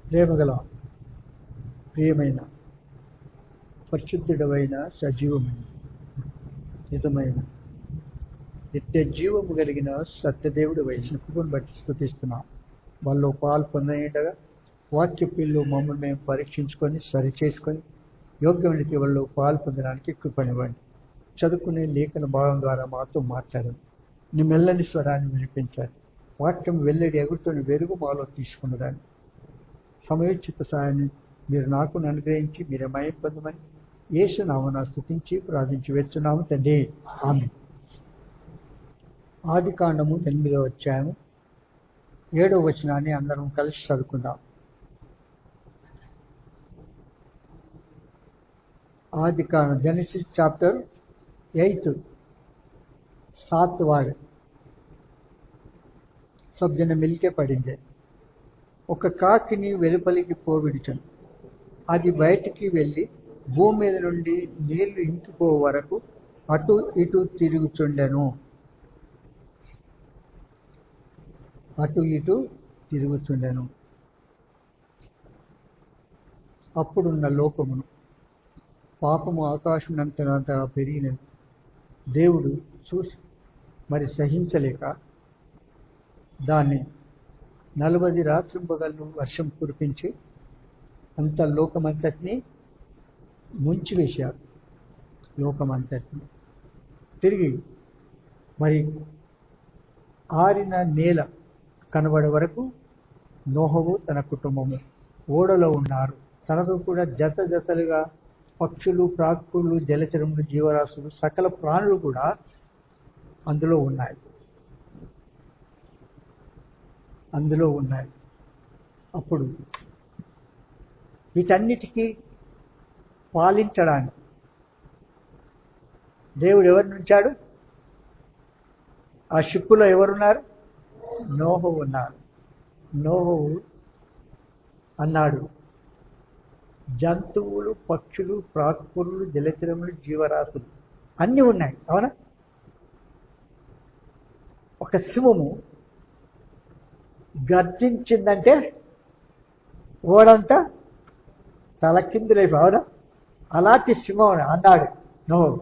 ప్రేమగల ప్రియమైన పరిశుద్ధుడమైన సజీవమైన నిజమైన నిత్య జీవము కలిగిన సత్యదేవుడు వయసును కృపను బట్టి స్తుతిస్తున్నాం. వాళ్ళు పాలు పొందగా వాక్య పిల్లు మమ్మల్ని మేము పరీక్షించుకొని సరిచేసుకొని యోగ్యమైన వాళ్ళు పాలు పొందడానికి కృపనివ్వండి. చదువుకునే లేఖన భాగం ద్వారా మాతో మాట్లాడండి. నీ మెల్లని స్వరాన్ని వినిపించాలి. వాక్యం వెల్లడి ఎగురుతున్న వెలుగు మాలో తీసుకున్నదాన్ని సమయోచిత సాయాన్ని మీరు నాకు అనుగ్రహించి మీరే మయం పొందమని యేసు నామమున స్తుతించి ప్రార్థించి వేస్తున్నాము తండ్రి, ఆమేన్. ఆదికాండము 8వ అధ్యాయము 7వ వచనాన్ని అందరం కలిసి చదువుకుందాం. आदिकांड जेनेसिस चैप्टर 8 7 वर्ड सब जन मिलके पढ़ेंगे. ఒక కాకిని వెలుపలికి పోవిడిచను. అది బయటికి వెళ్ళి భూమి మీద నుండి నీళ్లు ఇంకిపో వరకు అటు ఇటు తిరుగుచుండెను. అప్పుడున్న లోకమును పాపము ఆకాశమునంతగా పెరిగిన దేవుడు చూసి మరి సహించలేక దాన్ని 40 రాత్రింబగళ్ళు వర్షం కురిపించి అంత లోకమంతటిని ముంచివేశాడు. లోకమంతటిని తిరిగి మరి ఆరిన నేల కనబడే వరకు నోహవు తన కుటుంబము ఓడలో ఉన్నారు. తనతో కూడా జత జతలుగా పక్షులు, ప్రాకులు, జలచరములు, జీవరాశులు, సకల ప్రాణులు కూడా అందులో ఉన్నాయి. అప్పుడు వీటన్నిటికీ పాలించడానికి దేవుడు ఎవరిని ఉంచాడు? ఆ షిప్పులో ఎవరున్నారు? నోహవు ఉన్నారు. నోహవు అన్నాడు, జంతువులు, పక్షులు, ప్రాకులు, జలచరములు, జీవరాశులు అన్నీ ఉన్నాయి. అవునా? ఒక సింహము గర్జించిందంటే ఓడంతా తలకిందులైపు. అవునా? అలాంటి సింహం అన్నాడు నోహవు,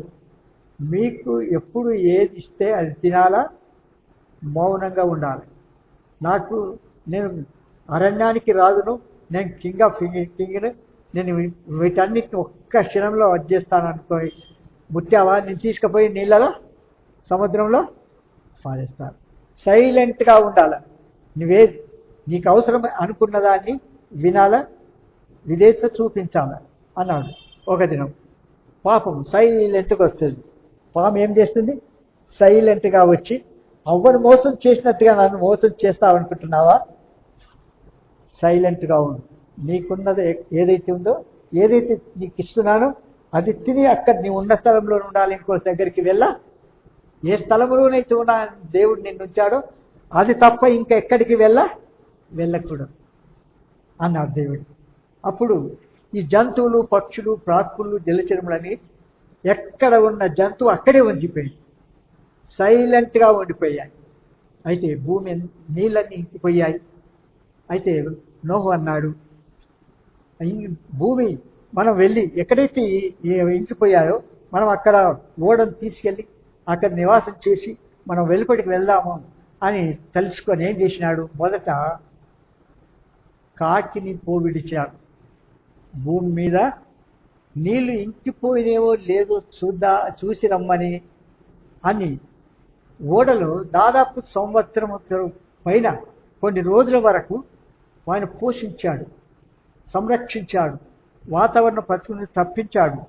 మీకు ఎప్పుడు ఏది ఇస్తే అది తినాలా, మౌనంగా ఉండాలి. నేను అరణ్యానికి రాదును, నేను కింగ్ ఆఫ్ కింగ్ని, నేను వీటన్నిటిని ఒక్క క్షణంలో వచ్చేస్తాను అనుకోని ముట్టావా, నేను తీసుకుపోయి నీళ్ళలో సముద్రంలో పారేస్తాను. సైలెంట్గా ఉండాలి. నీకు అవసరం అనుకున్న దాన్ని వినాలా, విదేశ చూపించాలా అన్నాడు. ఒక దినం పాపం సైలెంట్గా వస్తుంది. పాపం ఏం చేస్తుంది? సైలెంట్గా వచ్చి, అవ్వను మోసం చేసినట్టుగా నన్ను మోసం చేస్తావనుకుంటున్నావా? సైలెంట్గా ఉండు. నీకున్నది ఏదైతే ఉందో, ఏదైతే నీకు ఇస్తున్నానో అది తిని అక్కడ నీ ఉన్న స్థలంలో ఉండాలి. ఇంకో దగ్గరికి ఏ స్థలంలోనైతే ఉన్నా దేవుడు నిన్ను ఉంచాడో అది తప్ప ఇంకా ఎక్కడికి వెళ్ళకూడదు అన్నాడు దేవుడు. అప్పుడు ఈ జంతువులు, పక్షులు, ప్రాకులు, జలచరములని ఎక్కడ ఉన్న జంతువు అక్కడే ఉండిపోయింది. సైలెంట్గా ఉండిపోయాయి. అయితే భూమి నీళ్ళన్నీ ఇంకిపోయాయి. అయితే నోహు అన్నాడు, భూమి మనం వెళ్ళి ఎక్కడైతే ఇంకిపోయాయో మనం అక్కడ ఓడను తీసుకెళ్ళి అక్కడ నివాసం చేసి మనం వెలుపటికి వెళ్దాము అని తెలుసుకొని ఏం చేసినాడు? మొదట కాకిని పోవిడిచాడు. భూమి మీద నీళ్లు ఇంకిపోయినేవో లేదో చూసి రమ్మని అని ఓడలో దాదాపు సంవత్సరం పైన కొన్ని రోజుల వరకు ఆయన పోషించాడు, సంరక్షించాడు, వాతావరణ పరిస్థితులను తప్పించాడు.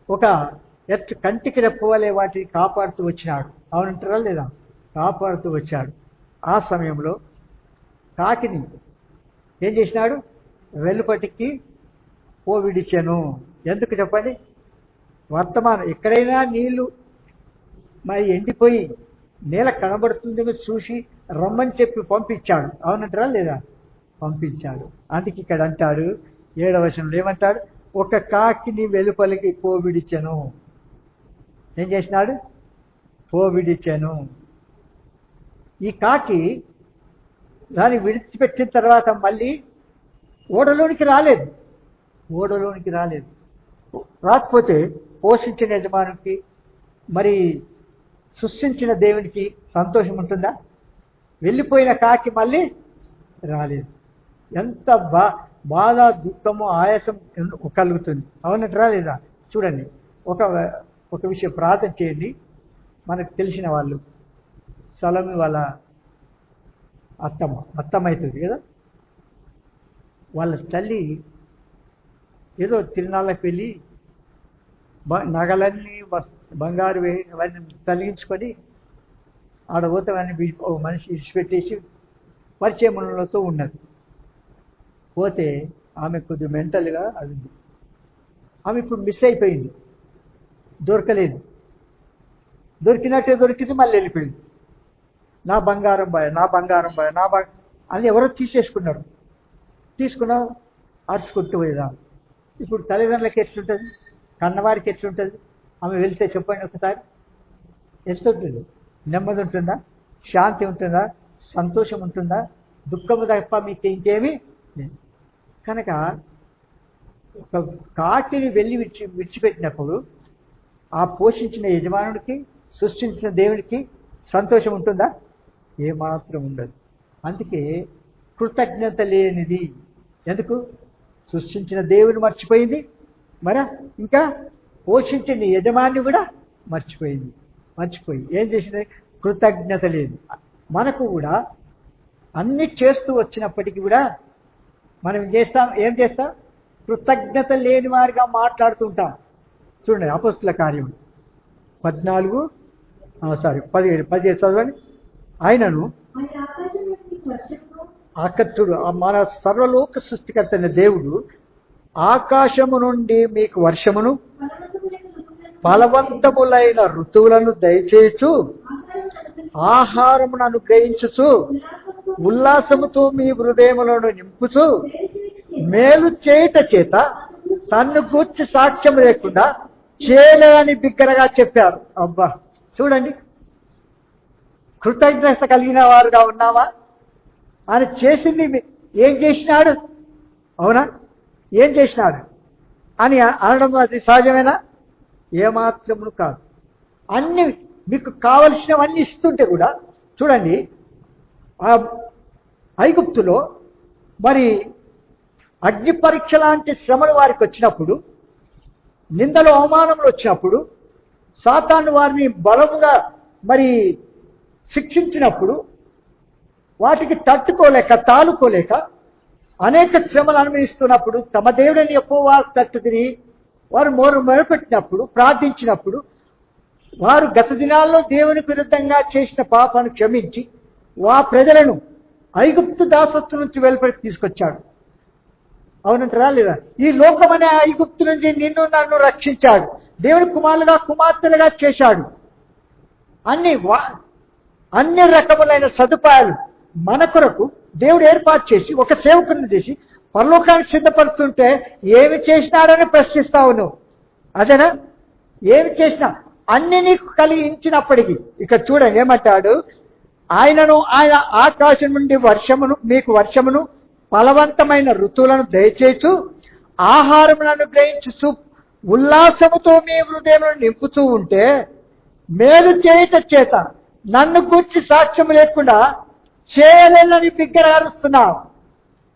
ఒక కంటికి రెప్పవలే వాటిని కాపాడుతూ వచ్చినాడు. అవునంటారా లేదా? కాపాడుతూ వచ్చాడు. ఆ సమయంలో కాకిని ఏం చేసినాడు? వెలుపటికి పోవిడిచెను. ఎందుకు చెప్పండి? వర్తమానం ఎక్కడైనా నీళ్లు మరి ఎండిపోయి నేల కనబడుతుందేమో చూసి రమ్మని చెప్పి పంపించాడు. అవునంటారా లేదా? పంపించాడు. అందుకే ఇక్కడ అంటాడు 7వ వచనంలో ఏమంటాడు? ఒక కాకిని వెలుపలికి పోవిడిచెను. ఏం చేసినాడు? పోవిడిచెను. ఈ కాకి దాన్ని విడిచిపెట్టిన తర్వాత మళ్ళీ ఓడలోనికి రాలేదు. రాకపోతే పోషించిన యజమానికి మరి సృష్టించిన దేవునికి సంతోషం ఉంటుందా? వెళ్ళిపోయిన కాకి మళ్ళీ రాలేదు. ఎంత బాధ, దుఃఖము, ఆయాసం కలుగుతుంది. అవునంటారా లేదా? చూడండి, ఒక విషయం ప్రార్థన చేయండి. మనకు తెలిసిన వాళ్ళు సలోమి వాళ్ళ అత్తమ్మ అవుతుంది కదా, వాళ్ళ తల్లి ఏదో తిరునాళ్ళకి వెళ్ళి నగలన్నీ బంగారు అవన్నీ తొలగించుకొని ఆడపోతే అవన్నీ మనిషి ఇడిచిపెట్టేసి పరిచయములతో ఉన్నది. పోతే ఆమె కొద్దిగా మెంటల్గా అది ఉంది. ఆమె ఇప్పుడు మిస్ అయిపోయింది, దొరకలేదు. దొరికింది, మళ్ళీ వెళ్ళిపోయింది. నా బంగారం బాయ్ అని ఎవరో తీసుకున్నావు అరుచుకుంటూ పోయేదా. ఇప్పుడు తల్లిదండ్రులకి ఎట్లుంటుంది, కన్నవారికి ఎట్లుంటుంది? ఆమె వెళ్తే చెప్పండి ఒకసారి, ఎట్లుంటుంది? నెమ్మది ఉంటుందా? శాంతి ఉంటుందా? సంతోషం ఉంటుందా? దుఃఖము తప్ప మీకు ఇంకేమీ లేదు. కనుక ఒక కాకిని విడిచిపెట్టినప్పుడు ఆ పోషించిన యజమానుడికి, సృష్టించిన దేవుడికి సంతోషం ఉంటుందా? ఏమాత్రం ఉండదు. అందుకే కృతజ్ఞత లేనిది. ఎందుకు? సృష్టించిన దేవుని మర్చిపోయింది, మరి ఇంకా పోషించిన యజమాని కూడా మర్చిపోయి ఏం చేసింది? కృతజ్ఞత లేదు. మనకు కూడా అన్ని చేస్తూ వచ్చినప్పటికీ కూడా మనం ఏం చేస్తాం? కృతజ్ఞత లేని వారిగా మాట్లాడుతుంటాం. చూడండి, అపొస్తలుల కార్యం 17 చదవండి. ఆయనను ఆకర్తుడు, మన సర్వలోక సృష్టికర్త అయిన దేవుడు ఆకాశము నుండి మీకు వర్షమును ఫలవంతములైన ఋతువులను దయచేయచ్చు, ఆహారమును అనుగ్రహించుచు, ఉల్లాసముతో మీ హృదయములను నింపుచు, మేలు చేయుట చేత తన్ను గూర్చి సాక్ష్యం లేకుండా చేయలేదని బిగ్గరగా చెప్పారు. అబ్బా, చూడండి, కృతజ్ఞత కలిగిన వారుగా ఉన్నావా? ఆయన చేసింది ఏం చేసినాడు? అవునా, ఏం చేసినాడు అని అనడం అది సహజమేనా? ఏమాత్రమును కాదు. అన్ని మీకు కావలసినవన్నీ ఇస్తుంటే కూడా చూడండి, ఆ ఐగుప్తులో మరి అగ్ని పరీక్ష లాంటి శ్రమలు వారికి వచ్చినప్పుడు, నిందలు అవమానములు వచ్చినప్పుడు, సాతాను వారిని బలముగా మరి శిక్షించినప్పుడు వాటికి తాలుకోలేక అనేక శ్రమలు అనుభవిస్తున్నప్పుడు తమ దేవుడిని యెహోవా తట్టు తిరిగి వారు మొరపెట్టినప్పుడు, ప్రార్థించినప్పుడు, వారు గత దినాల్లో దేవునికి విరుద్ధంగా చేసిన పాపాన్ని క్షమించి ఆ ప్రజలను ఐగుప్తు దాసత్వం నుంచి వెలుపలికి తీసుకొచ్చాడు. అవునంటారా లేదా? ఈ లోకమనే ఐగుప్తు నుంచి నిన్ను నన్ను రక్షించాడు. దేవుని కుమారులుగా, కుమార్తెలుగా చేశాడు. అన్ని రకములైన సదుపాయాలు మన కొరకు దేవుడు ఏర్పాటు చేసి ఒక సేవకుని చేసి పరలోకానికి సిద్ధపడుతుంటే ఏమి చేసినాడని ప్రశ్నిస్తావు నువ్వు. అదేనా? ఏమి చేసినా అన్ని నీకు కలిగించినప్పటికీ ఇక్కడ చూడండి ఏమంటాడు? ఆయన ఆకాశం నుండి మీకు వర్షమును ఫలవంతమైన ఋతువులను దయచేయచ్చు, ఆహారమును అనుగ్రహించు, ఉల్లాసముతో మీ హృదయములను నింపుతూ ఉంటే మేలు చేయుట చేత నన్ను గూర్చి సాక్ష్యం లేకుండా చేయలేనని బిగ్గరగారుస్తున్నావు.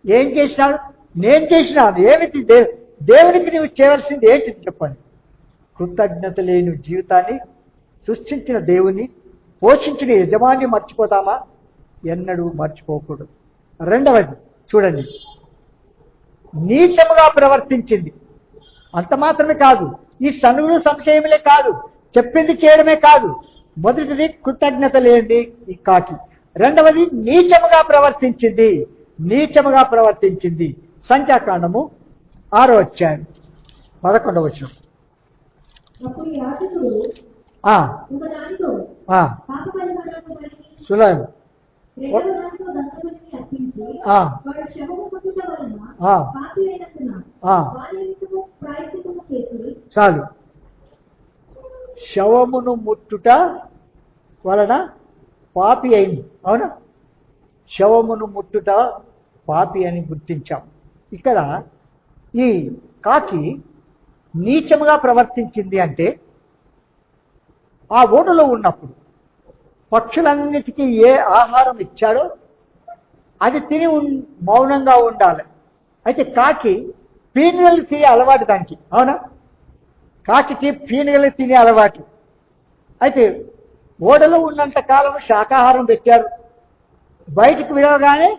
ఏం చేసినాడు? నేను చేసినాను. ఏమిటి? దేవునికి నువ్వు చేయవలసింది ఏంటిది చెప్పండి? కృతజ్ఞత లేని జీవితాన్ని సృష్టించిన దేవుని, పోషించిన యజమాని మర్చిపోతామా? ఎన్నడూ మర్చిపోకూడదు. రెండవది చూడండి, నీచముగా ప్రవర్తించింది. అంత మాత్రమే కాదు, ఈ సనుగులు సంశయములే కాదు, చెప్పింది చేయడమే కాదు. మొదటిది కృతజ్ఞత లేనిది ఈ కాకి. రెండవది నీచముగా ప్రవర్తించింది. సంఖ్యాకాండము 6వ అధ్యాయం 11వ వచనం. సులైం చాలు. శవమును ముట్టుట వలన పాపి అయింది. అవునా? శవమును ముట్టుట పాపి అని గుర్తించాం. ఇక్కడ ఈ కాకి నీచముగా ప్రవర్తించింది అంటే ఆ ఓడలో ఉన్నప్పుడు పక్షులన్నిటికీ ఏ ఆహారం ఇచ్చాడో అది తిని మౌనంగా ఉండాలి. అయితే కాకి పీనుగలు తినే అలవాటు దానికి, అవునా? కాకి పీనుగలు తినే అలవాటు. అయితే ఓడలో ఉన్నంత కాలం శాకాహారం పెట్టారు, బయటికి విడవగానే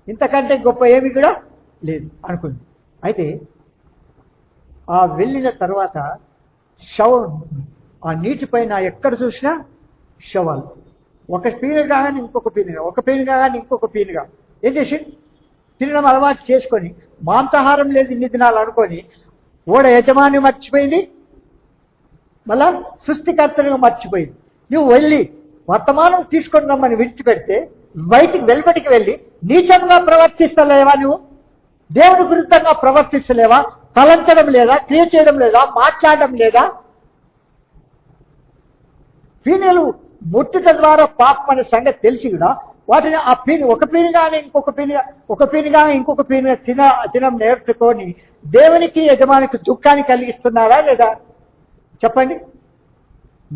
ఇంతకంటే గొప్ప ఏమి కూడా లేదు అనుకుంది. అయితే ఆ వెళ్ళిన తర్వాత శవం, ఆ నీటిపైన ఎక్కడ చూసినా శవాలు, ఒక పీనుగ కానీ ఇంకొక పీనుగ, ఒక పీనుగ కానీ ఇంకొక పీనుగ. ఏం చేసి తినడం అలవాటు చేసుకొని మాంసాహారం లేదు ఇన్ని దినాలు అనుకొని ఓడ యజమాని మర్చిపోయింది, మళ్ళా సృష్టికర్తను మర్చిపోయింది. నువ్వు వెళ్ళి వర్తమానం తీసుకొని రమ్మని విడిచిపెడితే వెలుబడికి వెళ్ళి నీచంగా ప్రవర్తిస్తలేవా? నువ్వు దేవుని విరుద్ధంగా ప్రవర్తిస్తలేవా? తలంచడం లేదా? క్రియ చేయడం లేదా? మాట్లాడడం లేదా? పీనుగలు ముట్టుట ద్వారా పాపం అనే సంగతి తెలిసి కూడా వాటిని ఆ ఒక పీనుగానే ఇంకొక పీనుగా తినడం నేర్చుకొని దేవునికి యజమానికి దుఃఖాన్ని కలిగిస్తున్నారా లేదా? చెప్పండి.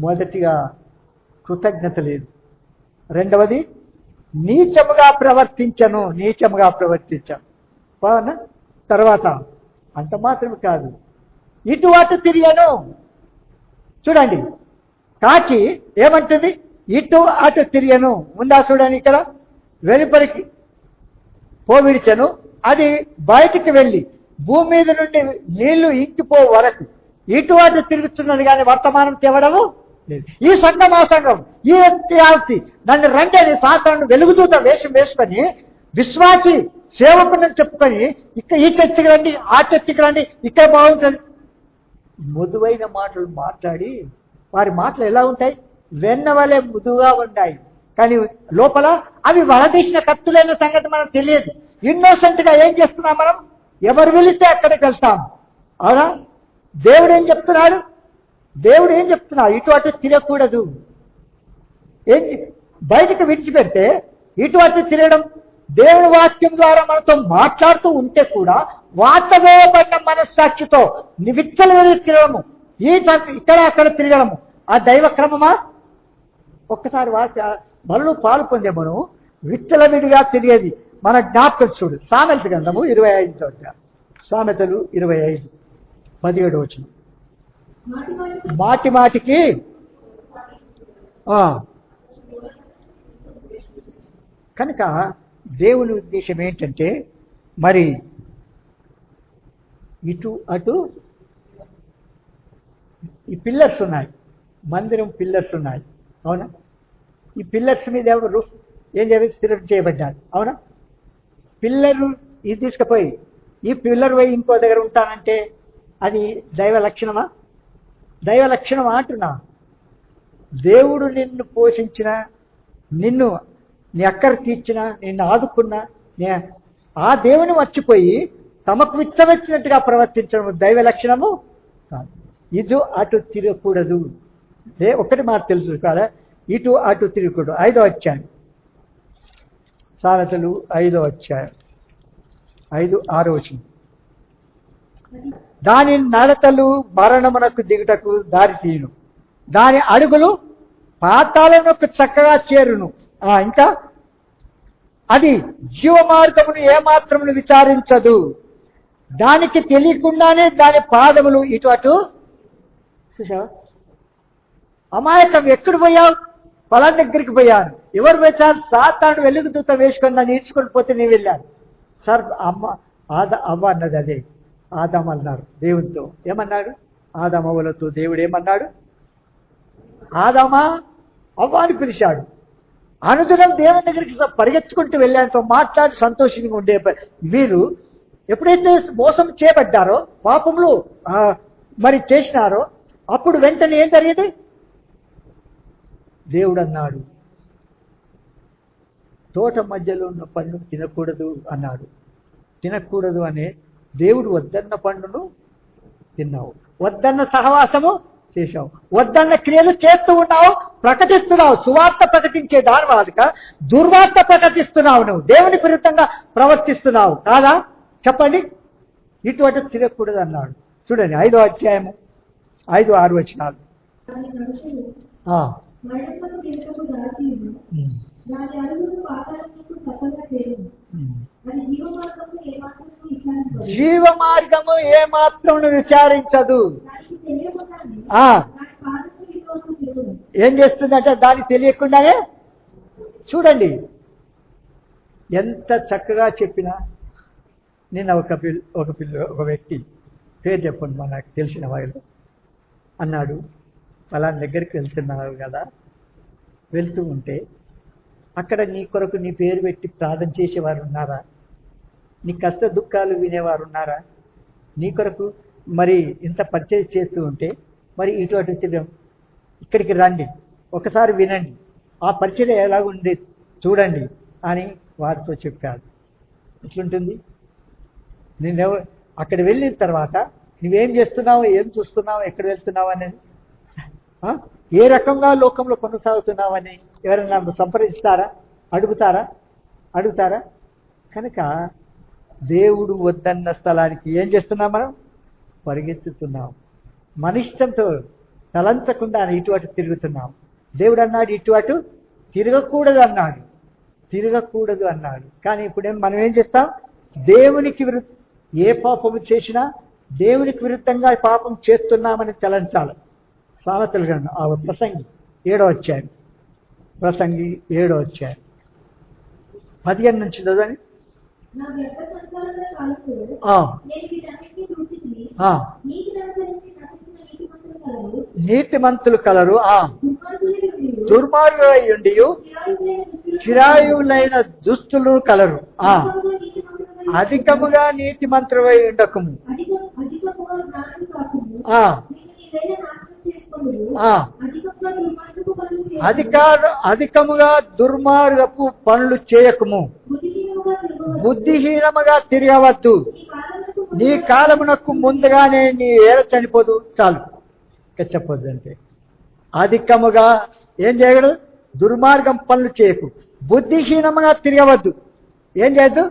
మొదటిగా కృతజ్ఞత లేదు, రెండవది నీచముగా ప్రవర్తించను. బాగున్నా? తర్వాత అంత మాత్రమే కాదు, ఇటు అటు తిరిగాను. చూడండి, కాకి ఏమంటుంది? ఇటు అటు తిరిగాను. ముందా చూడండి, ఇక్కడ వెలుపలికి పోవిడిచను, అది బయటికి వెళ్ళి భూమి మీద నుండి నీళ్లు ఇంకిపో వరకు ఇటు అటు తిరుగుతున్నది కానీ వర్తమానం తేవడము లేదు. ఈ సంఘం ఆ సంఘం, ఈ వ్యక్తి నన్ను రండి అని సాతాను వెలుగుదూత వేషం వేసుకొని విశ్వాసి సేవకుని చెప్పుకొని ఇక్కడ ఈ చర్చకి రండి, ఆ చర్చకి రండి, ఇక్కడ బాగుంటుంది మృదువైన మాటలు మాట్లాడి, వారి మాటలు ఎలా ఉంటాయి? వెన్న వలె మృదువుగా ఉంటాయి, కానీ లోపల అవి వలదీసిన కత్తులైన సంగతి మనకు తెలియదు. ఇన్నోసెంట్ గా ఏం చేస్తున్నాం మనం? ఎవరు వెళితే అక్కడికి వెళ్తాం, అవునా? దేవుడు ఏం చెప్తున్నాడు? ఇటు అటు తిరగకూడదు. ఏంటి? బయటకు విడిచిపెడితే ఇటు అటు తిరగడం, దేవుని వాక్యం ద్వారా మనతో మాట్లాడుతూ ఉంటే కూడా వాస్తవేయబడిన మనస్సాక్షితో విచ్చలు తిరగడము, ఇక్కడ అక్కడ తిరగడము ఆ దైవ క్రమమా? ఒక్కసారి బలు పాలు పొందే మనం విచ్చలవిడిగా తిరిగేది మన జ్ఞాపకం చూడు. సామెతల గ్రంథము 25 సామెతలు 25:17 మాటి మాటికి కనుక దేవుని ఉద్దేశం ఏంటంటే, మరి ఇటు అటు ఈ పిల్లర్స్ ఉన్నాయి, మందిరం పిల్లర్స్ ఉన్నాయి, అవునా? ఈ పిల్లర్స్ మీద ఎవరు ఏం స్థిరం చేయబడ్డారు, అవునా? పిల్లరు ఇది తీసుకుపోయి ఈ పిల్లర్ పోయి ఇంకో దగ్గర ఉంటానంటే అది దైవ లక్షణమా? అంటున్నా. దేవుడు నిన్ను పోషించిన, నిన్ను నీ అక్కర తీర్చిన, నిన్ను ఆదుకున్న ఆ దేవుని మర్చిపోయి తమకు ఇష్టమొచ్చినట్టుగా ప్రవర్తించడం దైవ లక్షణము కాదు. ఇటు అటు తిరగకూడదు. ఒకటి మాట తెలుసు కదా, ఇటు అటు తిరగకూడదు. 5వ అధ్యాయం సామెతలు 5వ అధ్యాయం 5:6 దాని నడతలు మరణమునకు దిగుటకు దారి తీయును, దాని అడుగులు పాతాళమునకు చక్కగా చేరును. ఇంకా అది జీవమార్గమును ఏమాత్రమును విచారించదు, దానికి తెలియకుండానే దాని పాదములు ఇటు అటు. చూసావా? అమాయకం ఎక్కడ పోయావు? పొలం దగ్గరికి పోయాను. ఎవరు వచ్చారు? సాతాను వెలుగుదూత వేసుకొని నన్ను ఈడ్చుకొని పోతే నేను వెళ్ళాను. సార్ అవ్వ అన్నది అదే. ఆదాం అన్నారు దేవునితో. ఏమన్నాడు? ఆదామవ్వలతో దేవుడు ఏమన్నాడు? ఆదామా అవ్వ అని పిలిచాడు. అనుదినం దేవుని దగ్గరికి పరిగెత్తుకుంటూ వెళ్ళానుతో మాట్లాడి సంతోషంగా ఉండే వీరు ఎప్పుడైతే మోసం చేయబడ్డారో, పాపములు మరి చేసినారో, అప్పుడు వెంటనే ఏం జరిగింది? దేవుడు అన్నాడు, తోట మధ్యలో ఉన్న పండును తినకూడదు అన్నాడు. తినకూడదు అనే దేవుడు వద్దన్న పండును తిన్నావు, వద్దన్న సహవాసము చేశావు, వద్దన్న క్రియలు చేస్తూ ఉన్నావు, ప్రకటిస్తున్నావు. సువార్త ప్రకటించే దాని వాదుక దుర్వార్త ప్రకటిస్తున్నావు. నువ్వు దేవుని విరుద్ధంగా ప్రవర్తిస్తున్నావు కాదా? చెప్పండి. ఇటు అటు తిరగకూడదు అన్నాడు. చూడండి 5వ అధ్యాయము 5-6 వచనాలు. జీవ మార్గము ఏమాత్రం విచారించదు. ఏం చేస్తుందంటే దానికి తెలియకుండానే, చూడండి ఎంత చక్కగా చెప్పినా. నిన్న ఒక వ్యక్తి, పేరు చెప్పండి మనకు తెలిసిన వాళ్ళు, అన్నాడు, ఫలానా దగ్గరికి వెళ్తున్నావు కదా, వెళ్తూ ఉంటే అక్కడ నీ కొరకు నీ పేరు పెట్టి ప్రార్థన చేసేవారు ఉన్నారా? నీ కష్ట దుఃఖాలు వినేవారు ఉన్నారా? నీ కొరకు మరి ఇంత పరిచయం చేస్తూ ఉంటే మరి ఇటు అటు తిరగం, ఇక్కడికి రండి, ఒకసారి వినండి, ఆ పరిచయం ఎలా ఉంది చూడండి అని వారితో చెప్పాడు. ఎట్లుంటుంది? అక్కడ వెళ్ళిన తర్వాత నువ్వేం చేస్తున్నావు, ఏం చూస్తున్నావు, ఎక్కడ వెళ్తున్నావు అనేది, ఏ రకంగా లోకంలో కొనసాగుతున్నావని ఎవరైనా సంప్రదిస్తారా? అడుగుతారా? కనుక దేవుడు వద్దన్న స్థలానికి ఏం చేస్తున్నాం? మనం పరిగెత్తుతున్నాం. మన ఇష్టంతో తలంచకుండా ఇటు అటు తిరుగుతున్నాం. దేవుడు అన్నాడు ఇటు అటు తిరగకూడదు అన్నాడు. కానీ ఇప్పుడేం మనం ఏం చేస్తాం? దేవునికి ఏ పాపము చేసినా దేవునికి విరుద్ధంగా పాపం చేస్తున్నామని తలంచాలి. సామెతల గ్రంథం ప్రసంగి 7వ అధ్యాయం 15 నుంచి చదవండి. నీతిమంతులు కలరు, దుర్మార్గులైయుండి చిరాయువులైన దుష్టులు కలరు. అధికముగా నీతిమంతులై ఉండకము, అధికముగా దుర్మార్గపు పనులు చేయకము, బుద్ధిహీనముగా తిరగవద్దు, నీ కాలమునకు ముందుగానే నీ ఏడ చనిపోదు. చాలు, ఇంకా చెప్పొద్దు. అంటే అధికముగా ఏం చేయగలడు? దుర్మార్గం పనులు చేయకు, బుద్ధిహీనముగా తిరగవద్దు. ఏం చేయొద్దు?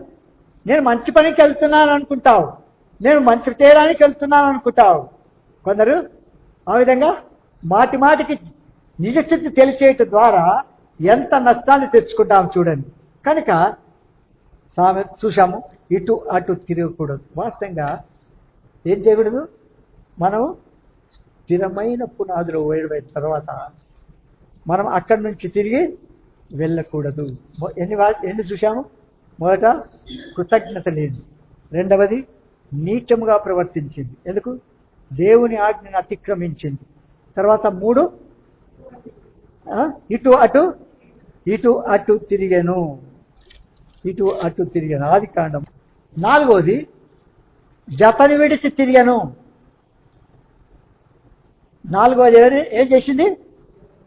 నేను మంచి పనికి వెళ్తున్నాను అనుకుంటావు, నేను మంచి చేయడానికి వెళ్తున్నాను అనుకుంటావు. కొందరు ఆ విధంగా మాటికి నిజస్థితి తెలిసేయటం ద్వారా ఎంత నష్టాన్ని తెచ్చుకుంటాం చూడండి. కనుక చూసాము, ఇటు అటు తిరగకూడదు. వాస్తవంగా ఏం చేయకూడదు? మనం స్థిరమైన పునాదులు వేయడం తర్వాత మనం అక్కడి నుంచి తిరిగి వెళ్ళకూడదు. ఎన్ని చూసాము? మొదట కృతజ్ఞత లేదు, రెండవది నీచముగా ప్రవర్తించింది, ఎందుకు? దేవుని ఆజ్ఞను అతిక్రమించింది. తర్వాత 3 ఇటు అటు తిరిగాను. ఆదికాండం. 4వది జతని విడిచి తిరిగాను. 4వది ఏం చేసింది?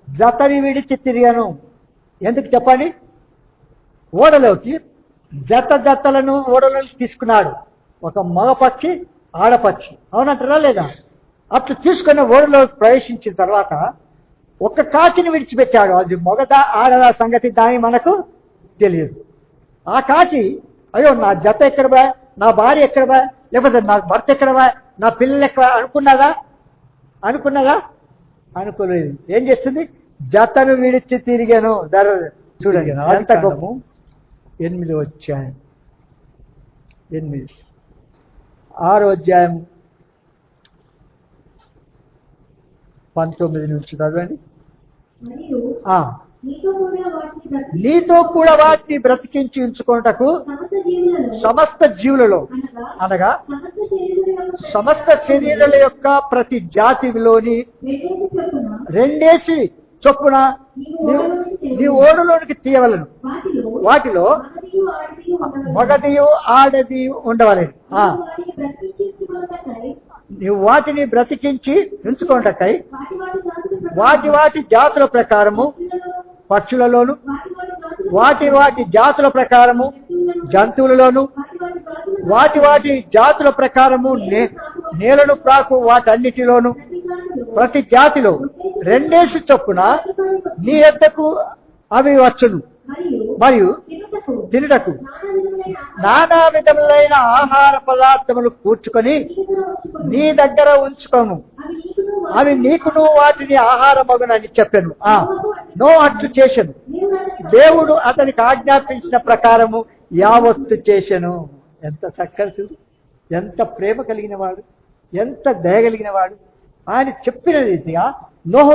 జతని విడిచి తిరిగాను. ఎందుకు చెప్పండి? ఓడలోకి జతలను ఓడలోకి తీసుకున్నాడు. ఒక మగ పక్షి, ఆడపక్షి, అవునంటారా లేదా? అట్లా తీసుకున్న ఓడలో ప్రవేశించిన తర్వాత ఒక కాకిని విడిచిపెట్టాడు. అది మొగదా ఆడదా సంగతి దాని మనకు తెలియదు. ఆ కాకి, అయ్యో నా జత ఎక్కడ బా, నా భార్య ఎక్కడ బా, లేకపోతే నా భర్త ఎక్కడ బా, నా పిల్లలు ఎక్కడ అనుకున్నదా? అనుకోలేదు. ఏం చేస్తుంది? జతను విడిచి తిరిగాను. చూడండి, అంత గొప్ప 8వ అధ్యాయం 6వ అధ్యాయం 19 నుంచి చదవండి. నీతో కూడా వాటిని బ్రతికించి ఉంచుకొనుటకు సమస్త జీవులలో, అనగా సమస్త శరీరాల యొక్క ప్రతి జాతిలోని 2 చొప్పున నీ ఓడలోనికి తీయవలను. వాటిలో మగదియు ఆడది ఉండవలేదు. నీవు వాటిని బ్రతికించి ఉంచుకొనుటకై వాటి జాతుల ప్రకారము పక్షులలోను, వాటి జాతుల ప్రకారము జంతువులలోను, వాటి జాతుల ప్రకారము నేలను ప్రాకు వాటన్నిటిలోను ప్రతి జాతిలో 2 చొప్పున నీ యొద్దకు అవి వచ్చును. మరియు తినుటకు నానా విధములైన ఆహార పదార్థములు కూర్చుకొని నీ దగ్గర ఉంచుకోము, అవి నీకును వాటిని ఆహారమగునని చెప్పాను. నో అట్లు చేశాను. దేవుడు అతనికి ఆజ్ఞాపించిన ప్రకారము యావత్తు చేశాను. ఎంత చక్కటి, ఎంత ప్రేమ కలిగిన వాడు, ఎంత దయగలిగిన వాడు. ఆయన చెప్పిన రీతిగా నోహు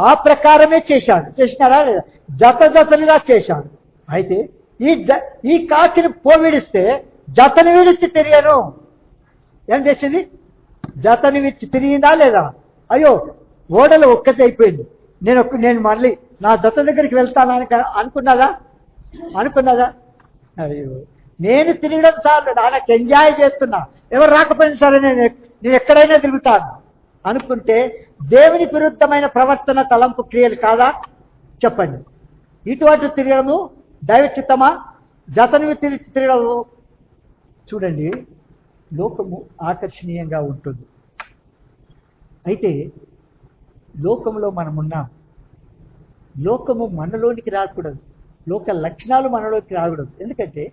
ఆ ప్రకారమే చేశాడు. చేసినారా లేదా? జతలుగా చేశాడు. అయితే ఈ కాకిని పోవిడిస్తే జతను విడిచి తిరిగాను. ఏం చేసింది? జతని విడిచి తిరిగిందా లేదా? అయ్యో, ఓడలు ఒక్కటి అయిపోయింది, నేను మళ్ళీ నా జత దగ్గరికి వెళ్తానని అనుకున్నదా? అయ్యో, నేను తిరగడం చాలు, నాకు ఎంజాయ్ చేస్తున్నా, ఎవరు రాకపోయినా సరే నేను ఎక్కడైనా తిరుగుతాను అనుకుంటే దేవుని విరుద్ధమైన ప్రవర్తన, తలంపు క్రియలు కాదా? చెప్పండి. ఇటువంటి తిరగడము దైవ చిత్తమా? జతను తిరగడము. చూడండి, లోకము ఆకర్షణీయంగా ఉంటుంది. అయితే లోకంలో మనం ఉన్నాం. లోకము మనలోనికి రాకూడదు, లోక లక్షణాలు మనలోకి రాకూడదు. ఎందుకంటే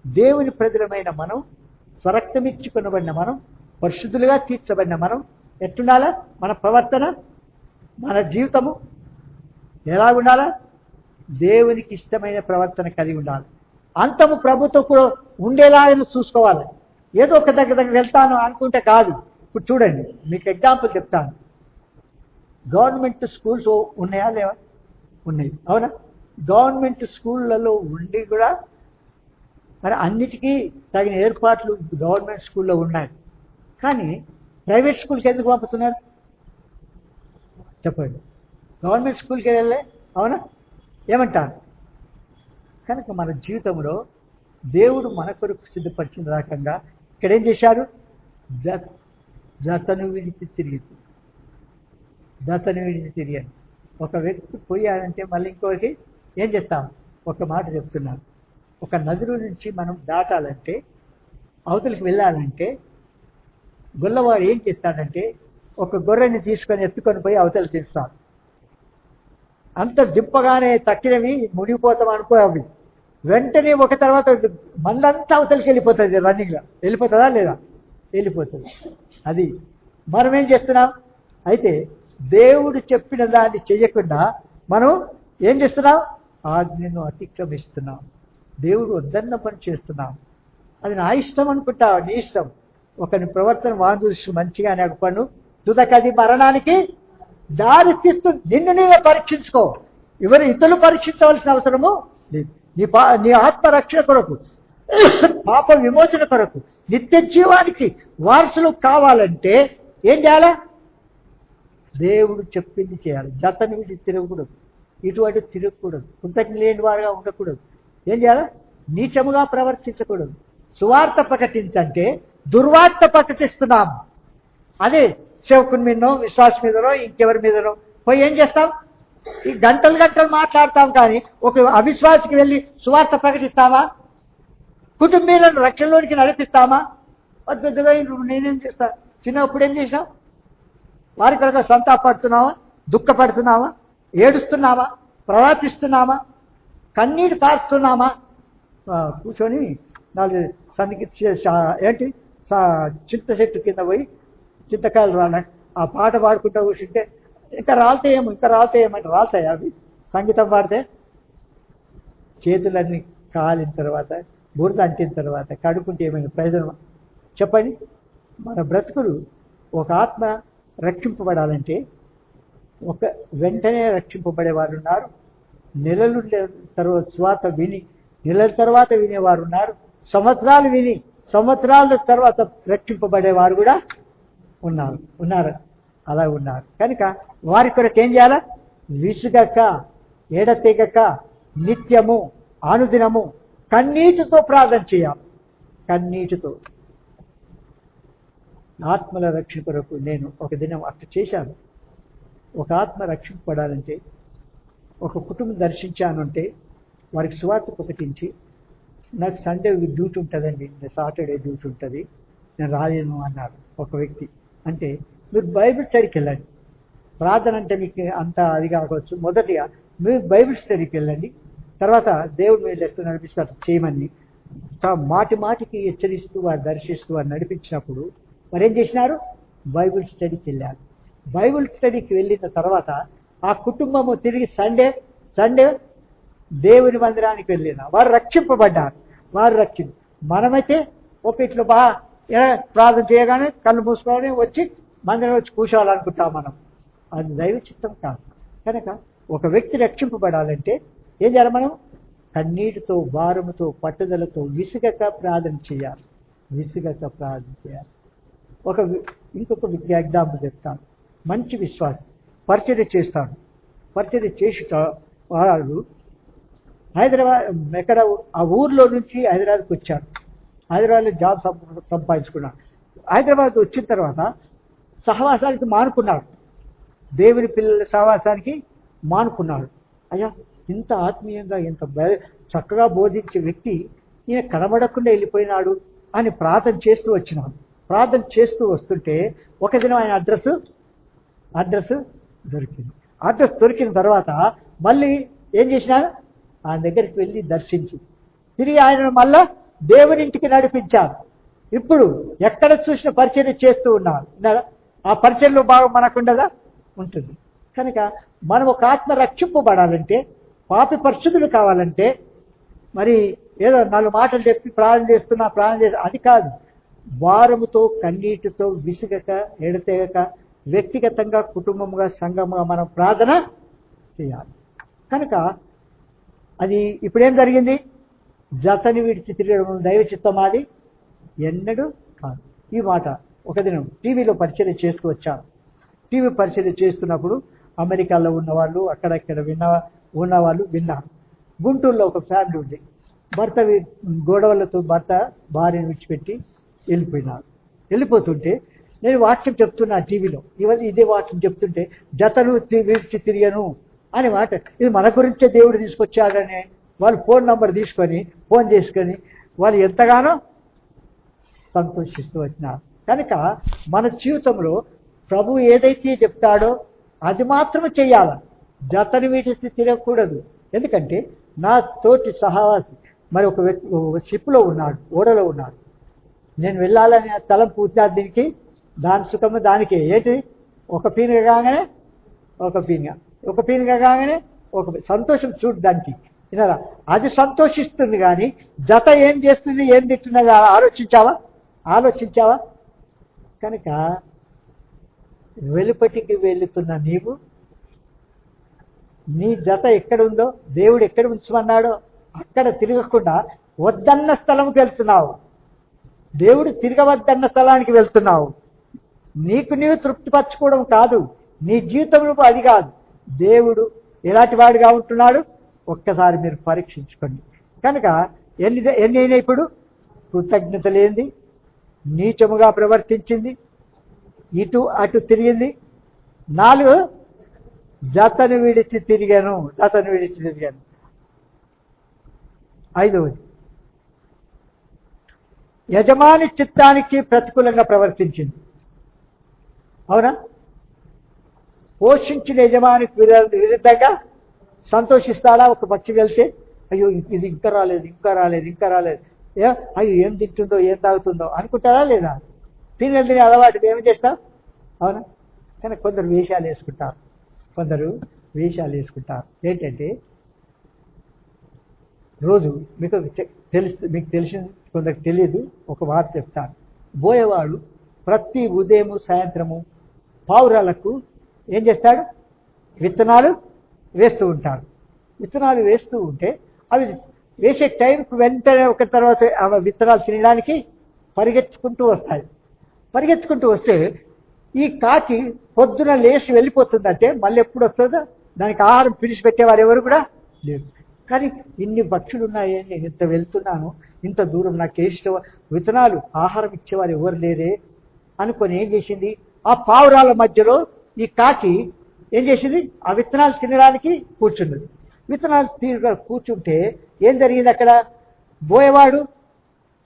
దేవుని ప్రజలమైన మనం, స్వరక్తమిచ్చుకునబడిన మనం, పరిశుద్ధులుగా తీర్చబడిన మనం ఎట్టుండాలా? మన ప్రవర్తన, మన జీవితము ఎలా ఉండాలా? దేవునికి ఇష్టమైన ప్రవర్తన కలిగి ఉండాలి. అంతము ప్రభుత్వం కూడా ఉండేలాగా చూసుకోవాలి. ఏదో ఒక దగ్గర వెళ్తాను అనుకుంటే కాదు. ఇప్పుడు చూడండి, మీకు ఎగ్జాంపుల్ చెప్తాను. గవర్నమెంట్ స్కూల్స్ ఉన్నాయా లేవా? ఉన్నాయి, అవునా? గవర్నమెంట్ స్కూళ్ళలో ఉండి కూడా మరి అన్నిటికీ తగిన ఏర్పాట్లు గవర్నమెంట్ స్కూల్లో ఉన్నాయి. కానీ ప్రైవేట్ స్కూల్కి ఎందుకు పంపుతున్నారు? చెప్పండి. గవర్నమెంట్ స్కూల్కి వెళ్ళలే, అవునా? ఏమంటారు? కనుక మన జీవితంలో దేవుడు మన కొరకు సిద్ధపరిచిన రకంగా ఇక్కడ ఏం చేశారు? జతను విడిచి తిరిగాను. ఒక వ్యక్తి పోయాడంటే మళ్ళీ ఇంకోటి ఏం చేస్తాం? ఒక మాట చెప్తున్నాను. ఒక నదిలో నుంచి మనం దాటాలంటే, అవతలికి వెళ్ళాలంటే గొల్లవాడు ఏం చేస్తాడంటే ఒక గొర్రెని తీసుకొని ఎత్తుకొని పోయి అవతలి తీస్తాడు. అంత దింపగానే తక్కినవి మునిగిపోతాం అనుకో, అవి వెంటనే ఒక తర్వాత మందంతా అవతలికి వెళ్ళిపోతుంది. రన్నింగ్లో వెళ్ళిపోతుందా లేదా? వెళ్ళిపోతుంది. అది మనం ఏం చేస్తున్నాం? అయితే దేవుడు చెప్పిన దాన్ని చేయకుండా మనం ఏం చేస్తున్నాం? ఆజ్ఞను అతిక్రమిస్తున్నాం. దేవుడు వద్దన్న పని చేస్తున్నాం. అది నా ఇష్టం అనుకుంటావు, నీ ఇష్టం. ఒకని ప్రవర్తన వాంఛిస్తూ మంచిగా అనేకపడు తుదకది మరణానికి దారి తీస్తుంది. నిన్ను నీవే పరీక్షించుకో. ఇతరులు పరీక్షించవలసిన అవసరము లేదు. నీ ఆత్మరక్షణ కొరకు, పాప విమోచన కొరకు, నిత్య జీవానికి వారసులు కావాలంటే ఏం చేయాలా? దేవుడు చెప్పింది చేయాలి. జతని విడిచి తిరగకూడదు, ఇటువంటి తిరగకూడదు, కృతజ్ఞ లేని వారుగా ఉండకూడదు. ఏం చేయాలి? నీచముగా ప్రవర్తించకూడదు. సువార్త ప్రకటించంటే దుర్వార్త ప్రకటిస్తున్నాం. అదే సేవకుని మీదనో, విశ్వాసం మీదనో, ఇంకెవరి మీదనో పోయి ఏం చేస్తాం? ఈ గంటలు మాట్లాడతాం. కానీ ఒక అవిశ్వాసికి వెళ్ళి సువార్త ప్రకటిస్తామా? కుటుంబీలను రక్షణలోనికి నడిపిస్తామా? పెద్దగా నేనేం చేస్తా? చిన్నప్పుడు ఏం చేసినాం? వారి కొరకు సంతాపడుతున్నావా? దుఃఖపడుతున్నావా? ఏడుస్తున్నామా? ప్రవర్తిస్తున్నామా? కన్నీరు కారుస్తున్నామా? కూర్చొని నాలుగు ఏంటి చింత చెట్టు కింద పోయి చింతకాయలు రాలే ఆ పాట పాడుకుంటూ కూర్చుంటే ఇంకా రాలుతాయేమంటే రాలుతాయి. అవి సంగీతం పాడితే చేతులన్నీ కాలిన తర్వాత, బురద అంటిన తర్వాత కడుక్కుంటే ఏమైనా ప్రయోజనం? చెప్పండి. మన బ్రతుకులు ఒక ఆత్మ రక్షింపబడాలంటే వెంటనే రక్షింపబడే వారు ఉన్నారు. నెలల తర్వాత వినేవారు ఉన్నారు. సంవత్సరాలు విని సంవత్సరాల తర్వాత రక్షింపబడేవారు కూడా ఉన్నారు. అలా ఉన్నారు. కనుక వారి కొరకు ఏం చేయాలా? విసుగక, ఎడతెగక, నిత్యము, అనుదినము కన్నీటితో ప్రార్థన చేయాలి. కన్నీటితో. ఆత్మల రక్షణ కొరకు నేను ఒక దినం అట్లా చేశాను. ఒక ఆత్మ రక్షింపబడాలంటే, ఒక కుటుంబం దర్శించాను అంటే వారికి సువార్త ప్రకటించి, నాకు సండే డ్యూటీ ఉంటుందండి, సాటర్డే డ్యూటీ ఉంటుంది, నేను రాలేను అన్నారు ఒక వ్యక్తి. అంటే మీరు బైబిల్ స్టడీకి వెళ్ళండి. ప్రార్థన అంటే మీకు అంత అది కావచ్చు. మొదటిగా మీరు బైబిల్ స్టడీకి వెళ్ళండి. తర్వాత దేవుడు మీరు ఎట్లా నడిపిస్తారు చేయమని మాటి మాటికి హెచ్చరిస్తూ వారు దర్శిస్తూ వారు నడిపించినప్పుడు మరేం చేసినారు? బైబిల్ స్టడీకి వెళ్ళారు. బైబిల్ స్టడీకి వెళ్ళిన తర్వాత ఆ కుటుంబము తిరిగి సండే దేవుని మందిరానికి వెళ్ళిన వారు రక్షింపబడ్డారు. మనమైతే ఒక ఇట్లా ప్రార్థన చేయగానే కళ్ళు మూసుకొని వచ్చి మందిరం వచ్చి కూర్చోవాలనుకుంటాం మనం. అది దైవ చిత్తం కాదు. కనుక ఒక వ్యక్తి రక్షింపబడాలంటే ఏం చేయాలి? మనం కన్నీటితో, భారముతో, పట్టుదలతో విసుగక ప్రార్థన చేయాలి. ఇంకొక ఎగ్జాంపుల్ చెప్తాను. మంచి విశ్వాసం పరిచర్య చేస్తాడు. పరిచర్య చేసిన వాడు హైదరాబాద్ ఎక్కడ ఆ ఊర్లో నుంచి హైదరాబాద్కి వచ్చాడు. హైదరాబాద్లో జాబ్ సంపాదించుకున్నాడు. హైదరాబాద్ వచ్చిన తర్వాత సహవాసానికి మానుకున్నాడు. దేవుని పిల్లల సహవాసానికి మానుకున్నాడు. అయ్యా, ఇంత ఆత్మీయంగా ఇంత చక్కగా బోధించే వ్యక్తి ఈయన కనబడకుండా వెళ్ళిపోయినాడు అని ప్రార్థన చేస్తూ వచ్చినాడు. ప్రార్థన చేస్తూ వస్తుంటే ఒక దినం ఆయన అడ్రస్ దొరికింది. అడ్రస్ దొరికిన తర్వాత మళ్ళీ ఏం చేసినాడు? ఆయన దగ్గరికి వెళ్ళి దర్శించి తిరిగి ఆయన మళ్ళా దేవుని ఇంటికి నడిపించారు. ఇప్పుడు ఎక్కడ చూసిన పరిచర్య చేస్తూ ఉన్నారు. ఆ పరిచర్యలో భాగం మనకుండదా? ఉంటుంది. కనుక మనం ఒక ఆత్మ రక్షింపబడాలంటే, పాపి పరిశుద్ధులు కావాలంటే, మరి ఏదో 4 మాటలు చెప్పి ప్రార్థన చేస్తున్నా అది కాదు. భారముతో, కన్నీటితో, విసుగక, ఎడతెగక, వ్యక్తిగతంగా, కుటుంబంగా, సంఘముగా మనం ప్రార్థన చేయాలి. కనుక అది ఇప్పుడేం జరిగింది? జతని విడిచి తిరగడం దైవ చిత్తం అది ఎన్నడూ కాదు. ఈ మాట ఒక దినం టీవీలో పరిచర్య చేస్తూ వచ్చాను. టీవీ పరిచర్య చేస్తున్నప్పుడు అమెరికాలో ఉన్నవాళ్ళు, అక్కడక్కడ ఉన్నవాళ్ళు విన్నారు. గుంటూరులో ఒక ఫ్యామిలీ ఉంది. గొడవలతో భర్త భార్యను విడిచిపెట్టి వెళ్ళిపోతుంటే నేను వాక్యం చెప్తున్నా టీవీలో. ఇదే వాక్యం చెప్తుంటే జతను విడిచి తిరియను అని మాట. ఇది మన గురించే దేవుడు తీసుకొచ్చాడని వాళ్ళు ఫోన్ నంబర్ తీసుకొని ఫోన్ చేసుకొని వాళ్ళు ఎంతగానో సంతోషిస్తూ వచ్చినారు. కనుక మన జీవితంలో ప్రభు ఏదైతే చెప్తాడో అది మాత్రమే చెయ్యాలి. జతని వీటిసి తిరగకూడదు. ఎందుకంటే నా తోటి సహవాసి మరి ఒక వ్యక్తి షిప్లో ఉన్నాడు, ఓడలో ఉన్నాడు. నేను వెళ్ళాలని తలంపు పుట్టినాడు. దీనికి దాని సుఖము దానికే. ఏంటి? ఒక పీనుగ కాగానే ఒక సంతోషం చూడు దానికి. వినరా? అది సంతోషిస్తుంది. కానీ జత ఏం చేస్తుంది, ఏం తిట్టున్నది ఆలోచించావా? కనుక వెలుపటికి వెళుతున్న నీవు నీ జత ఎక్కడుందో, దేవుడు ఎక్కడ ఉంచమన్నాడో అక్కడ తిరగకుండా వద్దన్న స్థలంకి వెళ్తున్నావు. దేవుడు తిరగవద్దన్న స్థలానికి వెళ్తున్నావు. నీవు తృప్తిపరచుకోవడం కాదు, నీ జీవితంలో అది కాదు. దేవుడు ఎలాంటి వాడిగా ఉంటున్నాడు ఒక్కసారి మీరు పరీక్షించుకోండి. కనుక ఎన్ని అయినా ఇప్పుడు కృతజ్ఞత లేనిది, నీచముగా ప్రవర్తించింది, ఇటు అటు తిరిగింది. 4 జతను విడిచి తిరిగాను. 5వది యజమాని చిత్తానికి ప్రతికూలంగా ప్రవర్తించింది. అవునా? పోషించిన యజమానికి విరుద్ధంగా సంతోషిస్తాడా? ఒక పక్షి వెళ్తే అయ్యో ఇది ఇంకా రాలేదు, అయ్యో ఏం తింటుందో ఏం తాగుతుందో అనుకుంటారా లేదా? తినే అలవాటు ఏమి చేస్తాం? అవునా? కానీ కొందరు వేషాలు వేసుకుంటారు. ఏంటంటే రోజు మీకు తెలిసిన కొందరికి తెలియదు, ఒక మాట చెప్తాను. బోయేవాడు ప్రతి ఉదయం సాయంత్రము పావురాలకు ఏం చేస్తాడు? విత్తనాలు వేస్తూ ఉంటాడు. విత్తనాలు వేస్తూ ఉంటే అవి వేసే టైంకి వెంటనే ఒక తర్వాత ఆ విత్తనాలు తినడానికి పరిగెత్తుకుంటూ వస్తే ఈ కాకి పొద్దున లేచి వెళ్ళిపోతుందంటే మళ్ళీ ఎప్పుడు వస్తుందో దానికి ఆహారం పిలిచి పెట్టేవారు ఎవరు కూడా లేరు. కానీ ఇన్ని పక్షులు ఉన్నాయి, నేను ఇంత వెళ్తున్నాను, ఇంత దూరం నాకు ఇష్టం విత్తనాలు ఆహారం ఇచ్చేవారు ఎవరు లేరే అనుకొని ఏం చేసింది? ఆ పావురాల మధ్యలో ఈ కాకి ఏం చేసింది? ఆ విత్తనాలు తినడానికి కూర్చున్నది. విత్తనాలు కూర్చుంటే ఏం జరిగింది? అక్కడ బోయేవాడు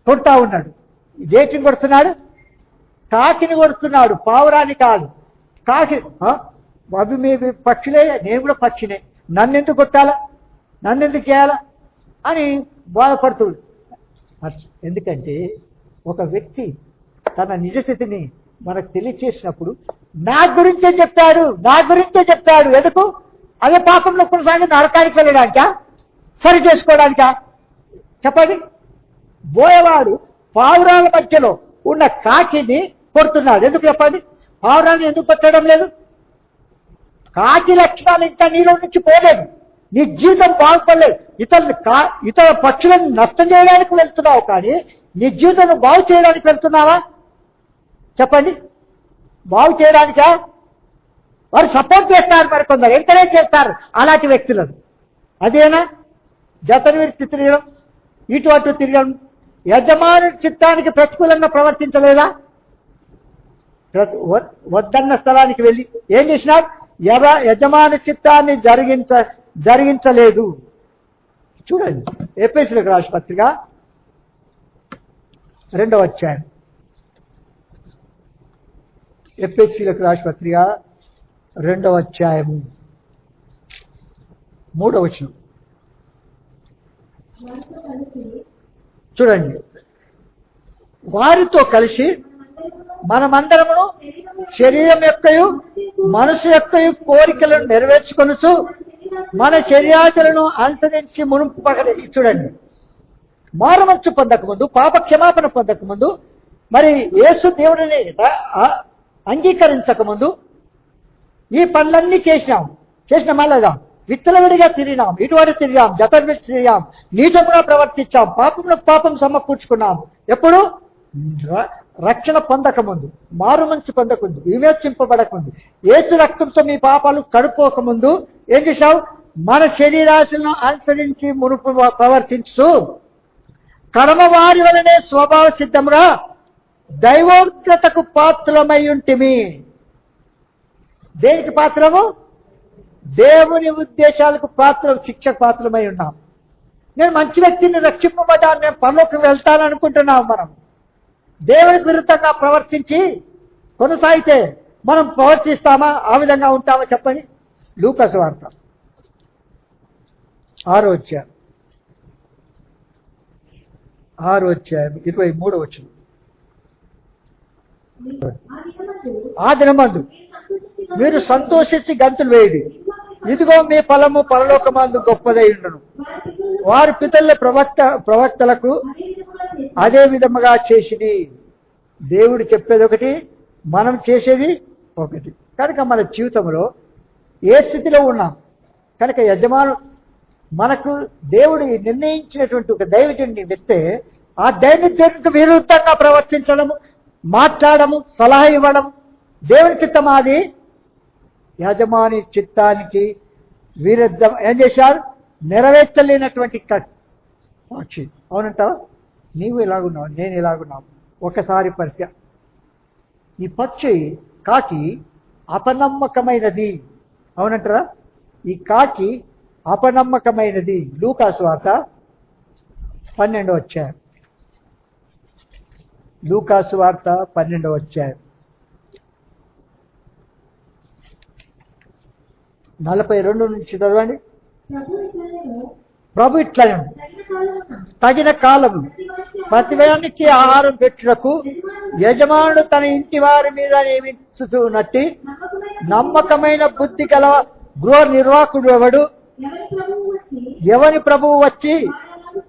కొడతా ఉన్నాడు. దేటిని కొడుతున్నాడు? కాకిని కొడుతున్నాడు, పావురాన్ని కాదు. కాకి అవి మీ పక్షులే, నేను కూడా పక్షినే, నన్నెందుకు కొట్టాలా, నన్నెందుకు చేయాలా అని బాధపడుతుంది. ఎందుకంటే ఒక వ్యక్తి తన నిజస్థితిని మనకు తెలియచేసినప్పుడు నా గురించే చెప్తాడు ఎందుకు? అదే పాపంలో కొనసాగి నరకానికి వెళ్ళడానికా, సరి చేసుకోవడానికా? చెప్పండి. బోయవాడు పావురాల మధ్యలో ఉన్న కాకిని కొడుతున్నాడు, ఎందుకు చెప్పండి? పావురాన్ని ఎందుకు కొట్టడం లేదు? కాకి లక్షణాలు ఇంకా నీలో నుంచి పోలేదు, నీ జీవితం బాగుపడలేదు. ఇతర పక్షులను నష్టం చేయడానికి వెళ్తున్నావు, కానీ నీ జీవితం బాగు చేయడానికి వెళ్తున్నావా? చెప్పండి. బాగు చేయడానికా? వారు సపోర్ట్ చేస్తారు, మరి కొందరు ఎంకరేజ్ చేస్తారు అలాంటి వ్యక్తులను. అదేనా జతను విడిచి తిరగడం, ఇటు అటు తిరగడం? యజమాని చిత్తానికి ప్రతికూలంగా ప్రవర్తించలేదా? వద్దన్న స్థలానికి వెళ్ళి ఏం చేసినారు? యజమాని చిత్తాన్ని జరిగించలేదు. చూడండి, ఎఫెసీయులకు రాసిన పత్రిక 2వ అధ్యాయం. ఎఫెసీయులకు రాసిన పత్రిక 2వ అధ్యాయము 3వ వచనం చూడండి. వారితో కలిసి మనమందరమును శరీరం యొక్కయు మనసు యొక్కయు కోరికలను నెరవేర్చుకొనుచు మన శరీరాచలను అనుసరించి మునుపు పగలి. చూడండి, మారుమనసు పొందక ముందు, పాప క్షమాపణ పొందక ముందు, మరి యేసు దేవుడిని అంగీకరించక ముందు ఈ పనులన్నీ చేసినామా లేదా? విత్తలవిడిగా తిరిగినాం, ఇటువంటి తిరిగాం, జతను విడిచి తిరిగాం, నీచముగా ప్రవర్తించాం, పాపం సమకూర్చుకున్నాం. ఎప్పుడు? రక్షణ పొందకముందు, మారు మనసు పొందకముందు, విమోచింపబడకముందు, యేసు రక్తంతో మీ పాపాలు కడుక్కోకముందు ఏం చేశావు? మన శరీరాశలను అనుసరించి మునుపు ప్రవర్తించు కడమవారి వలనే స్వభావ సిద్ధముగా దైవోగ్రతకు పాత్రమై ఉంటిమి. దేనికి పాత్రము? దేవుని ఉద్దేశాలకు శిక్షకు పాత్రమై ఉన్నాం. నేను మంచి వ్యక్తిని, రక్షింపబడ్డాను, నేను పరలోకం వెళ్తాననుకుంటున్నాం. మనం దేవునికి విరుద్ధంగా ప్రవర్తించి కొనసాగితే మనం ప్రవర్తిస్తామా? ఆ విధంగా ఉంటామా? చెప్పండి. లూకా సువార్త 6వ అధ్యాయం 23వ వచనం. ఆ దినమందు మీరు సంతోషించి గంతులు వేయడి, ఇదిగో మీ ఫలము పరలోకమందు గొప్పదై ఉండును. వారి పితరుల ప్రవక్తలకు అదే విధముగా చేసిది. దేవుడు చెప్పేది ఒకటి, మనం చేసేది ఒకటి. కనుక మన జీవితంలో ఏ స్థితిలో ఉన్నాం కనుక యజమాను మనకు దేవుడు నిర్ణయించినటువంటి ఒక దైవజనుడిని వెళ్తే ఆ దైవజనుడికి విరుద్ధంగా ప్రవర్తించడము, మాట్లాడము, సలహా ఇవ్వడం దేవుని చిత్తం. అది యజమాని చిత్తానికి విరుద్ధం. ఏం చేశారు? నెరవేర్చలేనటువంటి పక్షి. అవునంటావా? నీవు ఇలాగున్నావు, నేను ఇలాగున్నావు. ఒకసారి పరిస్థితి. ఈ పక్షి కాకి అపనమ్మకమైనది. అవునంటారా? ఈ కాకి అపనమ్మకమైనది. లూకా సువార్త 12వ అధ్యాయం. లూకా సువార్త 12వ అధ్యాయం 42 నుంచి చదవండి. ప్రభు ఇట్లను తగిన కాలము ప్రతివానికి ఆహారం పెట్టుటకు యజమానుడు తన ఇంటి వారి మీద నియమించునట్టి నమ్మకమైన బుద్ధి గల గృహ నిర్వాహకుడు ఎవడు? ఎవని ప్రభువు వచ్చి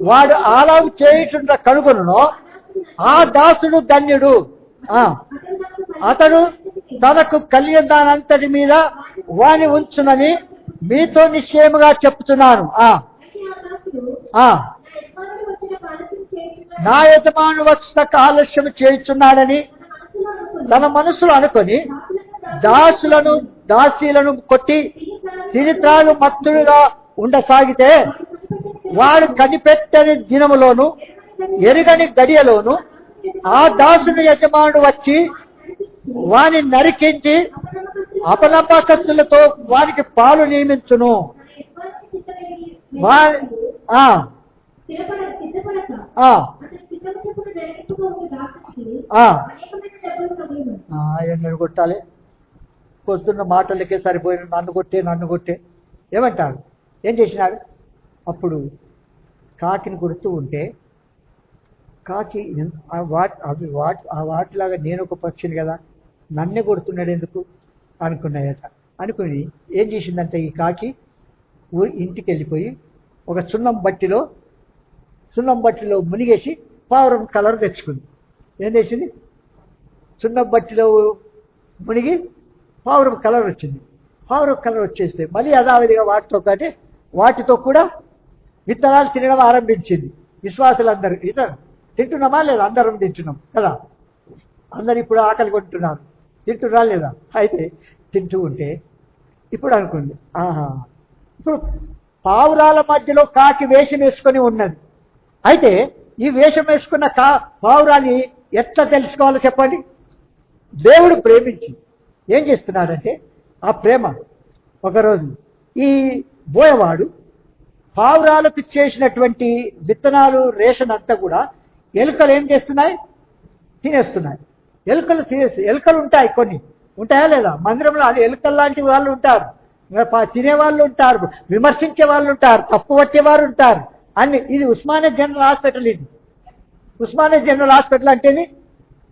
వాడు ఆలాగు చేయుచుండ కనుగొనునో ఆ దాసుడు ధన్యుడు. అతడు తనకు కలిగిన దానంతటి మీద వాని ఉంచునని మీతో నిశ్చయముగా చెప్తున్నాను. నా యజమాను వచ్చక ఆలస్యం చేయుచున్నాడని తన మనసులో అనుకొని దాసీలను కొట్టి తిని త్రాగు మత్తుడుగా ఉండసాగితే వాడు కనిపెట్టని దినములోను ఎరుగని గడియలోను ఆ దాసుని యజమానుడు వచ్చి వాని నరికించి అపనమ్మకస్తులతో వానికి పాలు నియమించును. ఎన్నడు కొట్టాలి? పొద్దున్న మాటలకే సరిపోయిన నన్ను కొట్టే ఏమంటాడు? ఏం చేసినాడు? అప్పుడు కాకిని కొడుతూ ఉంటే కాకి ఆ వాటిలాగా నేను ఒక పక్షిని కదా, నన్నే కొడుతున్నాడు ఎందుకు అనుకున్నాయట. అనుకుని ఏం చేసిందంటే ఈ కాకి ఇంటికి వెళ్ళిపోయి ఒక సున్నం బట్టిలో మునిగేసి పావురం కలర్ తెచ్చుకుంది. ఏం చేసింది? సున్నం బట్టిలో మునిగి పావురం కలర్ వచ్చింది. పావురం కలర్ వచ్చేస్తే మళ్ళీ యథావిధిగా వాటితో కూడా విత్తనాలు తినడం ఆరంభించింది. విశ్వాసులందరూ తింటున్నామా లేదా? అందరం తింటున్నాం కదా. అందరు ఇప్పుడు ఆకలి కొంటున్నారు, తింటున్నా లేదా? అయితే తింటూ ఉంటే ఇప్పుడు అనుకుంది, ఇప్పుడు పావురాల మధ్యలో కాకి వేషం వేసుకొని ఉన్నది. అయితే ఈ వేషం వేసుకున్న పావురాన్ని ఎట్లా తెలుసుకోవాలో చెప్పండి? దేవుడు ప్రేమించి ఏం చేస్తున్నాడంటే ఆ ప్రేమ ఒకరోజు ఈ బోయవాడు పావురాలకు చేసినటువంటి విత్తనాలు రేషన్ అంతా కూడా ఎలుకలు ఏం చేస్తున్నాయి? తినేస్తున్నాయి. ఎలుకలు ఉంటాయి, కొన్ని ఉంటాయా లేదా? మందిరంలో అది ఎలుకలు లాంటి వాళ్ళు ఉంటారు, తినేవాళ్ళు ఉంటారు, విమర్శించే వాళ్ళు ఉంటారు, తప్పు పట్టేవారు ఉంటారు అన్ని. ఇది ఉస్మానియా జనరల్ హాస్పిటల్. ఇది ఉస్మానియా జనరల్ హాస్పిటల్ అంటేది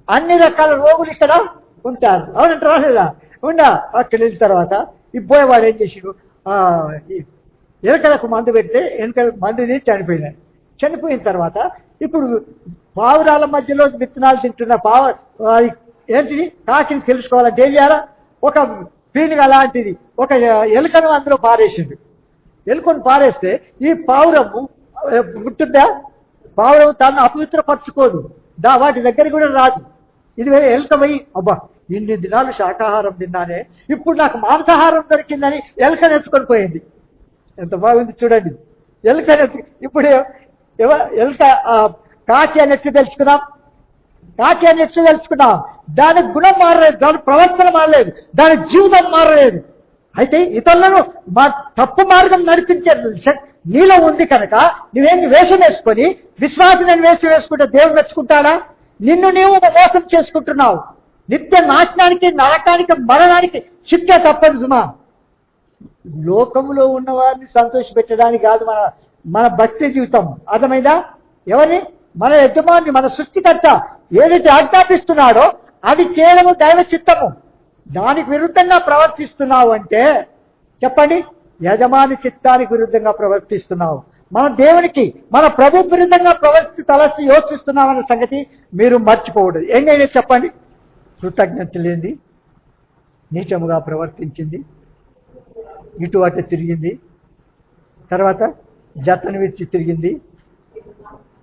అన్ని రకాల రోగులు ఇక్కడ ఉంటారు. అవునంటారా లేదా? అక్కడ వెళ్ళిన తర్వాత ఈ పోయేవాడు ఏం చేసాడు? ఎలుకలకు మందు పెడితే ఎలుకలకు మందుని చనిపోయినాయి. చనిపోయిన తర్వాత ఇప్పుడు పావురాల మధ్యలో విత్తనాలు తింటున్న ఏంటిది కాకిని తెలుసుకోవాలంటే ఏం చేయాలా? ఒక పీనుగ అలాంటిది ఒక ఎలుకను అందులో పారేసింది. ఎలుకను పారేస్తే ఈ పావురము ముట్టుందా? పావురం తను అపవిత్రపరచుకోదు, వాటి దగ్గర కూడా రాదు. ఇది ఎలుక పోయి అబ్బా ఇన్ని దినాలు శాకాహారం తిన్నానే, ఇప్పుడు నాకు మాంసాహారం దొరికిందని ఎలుకను ఎత్తుకొని పోయింది. ఎంత బాగుంది చూడండి. ఇప్పుడు ఎలుక కాకి అని ఎట్లా తెలుసుకున్నాం? దాని గుణం మారలేదు, దాని ప్రవర్తన మారలేదు, దాని జీవితం మారలేదు. అయితే ఇతరులను తప్పు మార్గం నడిపించే నీలో ఉంది కనుక నువ్వేంటి వేషం వేసుకొని విశ్వాసం వేషం వేసుకుంటే దేవుడు మెచ్చుకుంటాడా? నిన్ను నీవు మోసం చేసుకుంటున్నావు. నిత్య నాశనానికి, నరకానికి, మరణానికి శిక్ష తప్పదు సుమా. లోకంలో ఉన్న వారిని సంతోషపెట్టడానికి కాదు మన భక్తి జీవితం. అర్థమైందా? ఎవరిని? మన యజమాని, మన సృష్టికర్త ఏదైతే ఆజ్ఞాపిస్తున్నాడో అది చేయడము దైవ చిత్తము. దానికి విరుద్ధంగా ప్రవర్తిస్తున్నావు అంటే చెప్పండి, యజమాని చిత్తానికి విరుద్ధంగా ప్రవర్తిస్తున్నావు. మన దేవునికి, మన ప్రభు విరుద్ధంగా తలసి యోచిస్తున్నామన్న సంగతి మీరు మర్చిపోకూడదు. ఏంటైనా చెప్పండి. కృతజ్ఞత లేనిది, నీచముగా ప్రవర్తించింది, ఇటు అటు తిరిగింది, తర్వాత జతను విడిచి తిరిగింది,